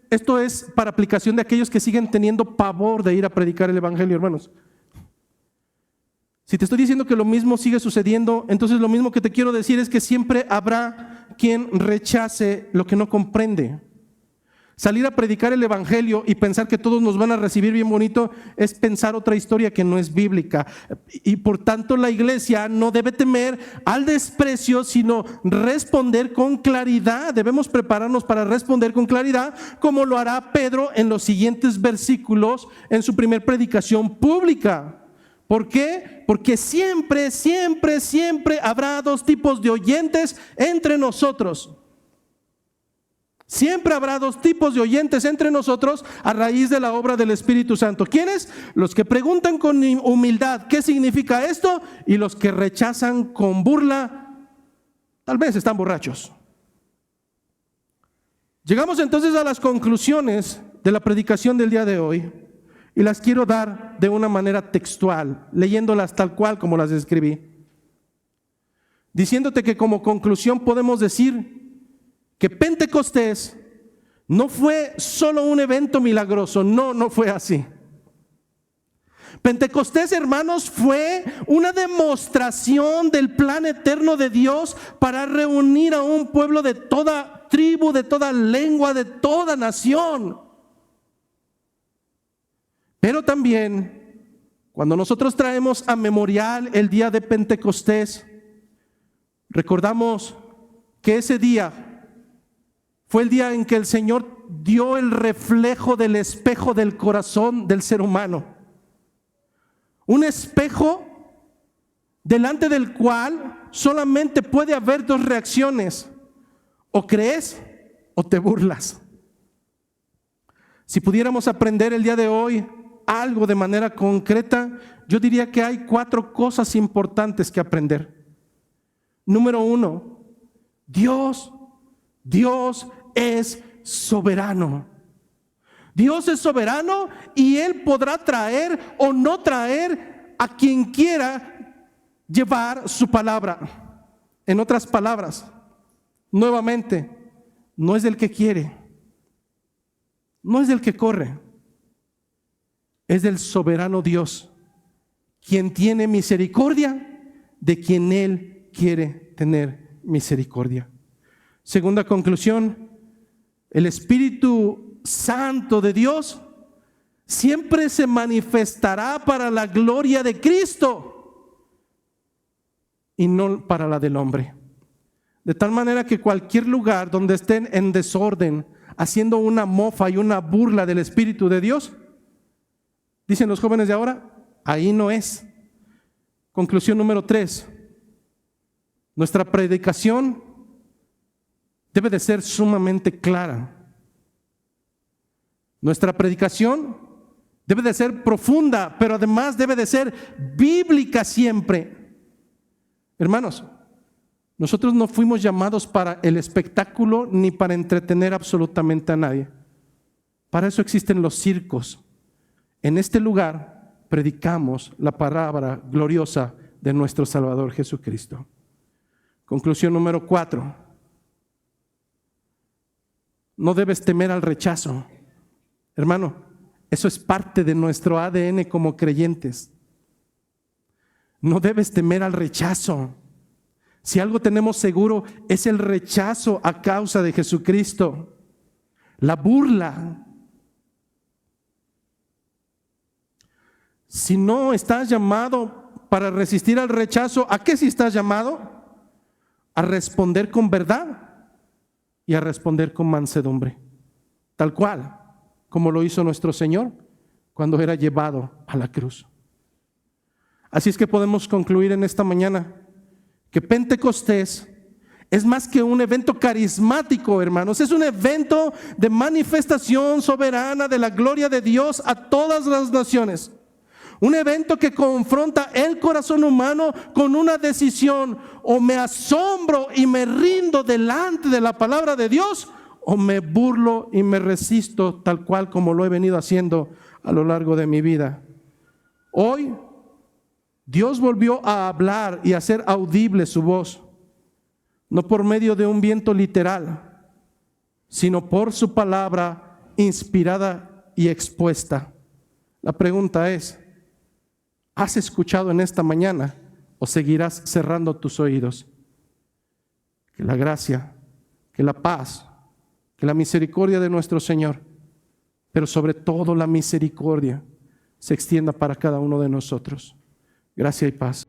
esto es para aplicación de aquellos que siguen teniendo pavor de ir a predicar el evangelio, hermanos. Si te estoy diciendo que lo mismo sigue sucediendo, entonces lo mismo que te quiero decir es que siempre habrá quien rechace lo que no comprende. Salir a predicar el evangelio y pensar que todos nos van a recibir bien bonito es pensar otra historia que no es bíblica. Y por tanto la iglesia no debe temer al desprecio, sino responder con claridad. Debemos prepararnos para responder con claridad, como lo hará Pedro en los siguientes versículos en su primer predicación pública. ¿Por qué? Porque siempre habrá dos tipos de oyentes entre nosotros. Siempre habrá dos tipos de oyentes entre nosotros a raíz de la obra del Espíritu Santo. ¿Quiénes? Los que preguntan con humildad ¿qué significa esto? Y los que rechazan con burla, tal vez están borrachos. Llegamos entonces a las conclusiones de la predicación del día de hoy y las quiero dar de una manera textual, leyéndolas tal cual como las escribí. Diciéndote que como conclusión podemos decir que Pentecostés no fue solo un evento milagroso, no fue así. Pentecostés, hermanos, fue una demostración del plan eterno de Dios para reunir a un pueblo de toda tribu, de toda lengua, de toda nación. Pero también, cuando nosotros traemos a memorial el día de Pentecostés, Recordamos que ese día fue el día en que el Señor dio el reflejo del espejo del corazón del ser humano. Un espejo delante del cual solamente puede haber dos reacciones: o crees o te burlas. Si pudiéramos aprender el día de hoy algo de manera concreta, yo diría que hay 4 cosas importantes que aprender. Número 1, Dios es soberano. Dios es soberano y Él podrá traer o no traer a quien quiera llevar su palabra. En otras palabras, nuevamente, no es del que quiere, no es del que corre, es del soberano Dios, quien tiene misericordia de quien Él quiere tener misericordia. Segunda conclusión, el Espíritu Santo de Dios siempre se manifestará para la gloria de Cristo y no para la del hombre. De tal manera que cualquier lugar donde estén en desorden, haciendo una mofa y una burla del Espíritu de Dios, dicen los jóvenes de ahora, ahí no es. Conclusión número 3. Nuestra predicación debe de ser sumamente clara. Nuestra predicación debe de ser profunda, pero además debe de ser bíblica siempre. Hermanos, nosotros no fuimos llamados para el espectáculo ni para entretener absolutamente a nadie. Para eso existen los circos. En este lugar predicamos la palabra gloriosa de nuestro Salvador Jesucristo. Conclusión número 4. No debes temer al rechazo. Hermano, eso es parte de nuestro ADN como creyentes. No debes temer al rechazo. Si algo tenemos seguro es el rechazo a causa de Jesucristo, la burla. Si no estás llamado para resistir al rechazo, ¿a qué sí estás llamado? A responder con verdad y a responder con mansedumbre, tal cual como lo hizo nuestro Señor cuando era llevado a la cruz. Así es que podemos concluir en esta mañana que Pentecostés es más que un evento carismático, hermanos. Es un evento de manifestación soberana de la gloria de Dios a todas las naciones. Un evento que confronta el corazón humano con una decisión: o me asombro y me rindo delante de la palabra de Dios, o me burlo y me resisto, tal cual como lo he venido haciendo a lo largo de mi vida. Hoy Dios volvió a hablar y a hacer audible su voz, no por medio de un viento literal, sino por su palabra inspirada y expuesta. La pregunta es: ¿has escuchado en esta mañana o seguirás cerrando tus oídos? Que la gracia, que la paz, que la misericordia de nuestro Señor, pero sobre todo la misericordia, se extienda para cada uno de nosotros. Gracia y paz.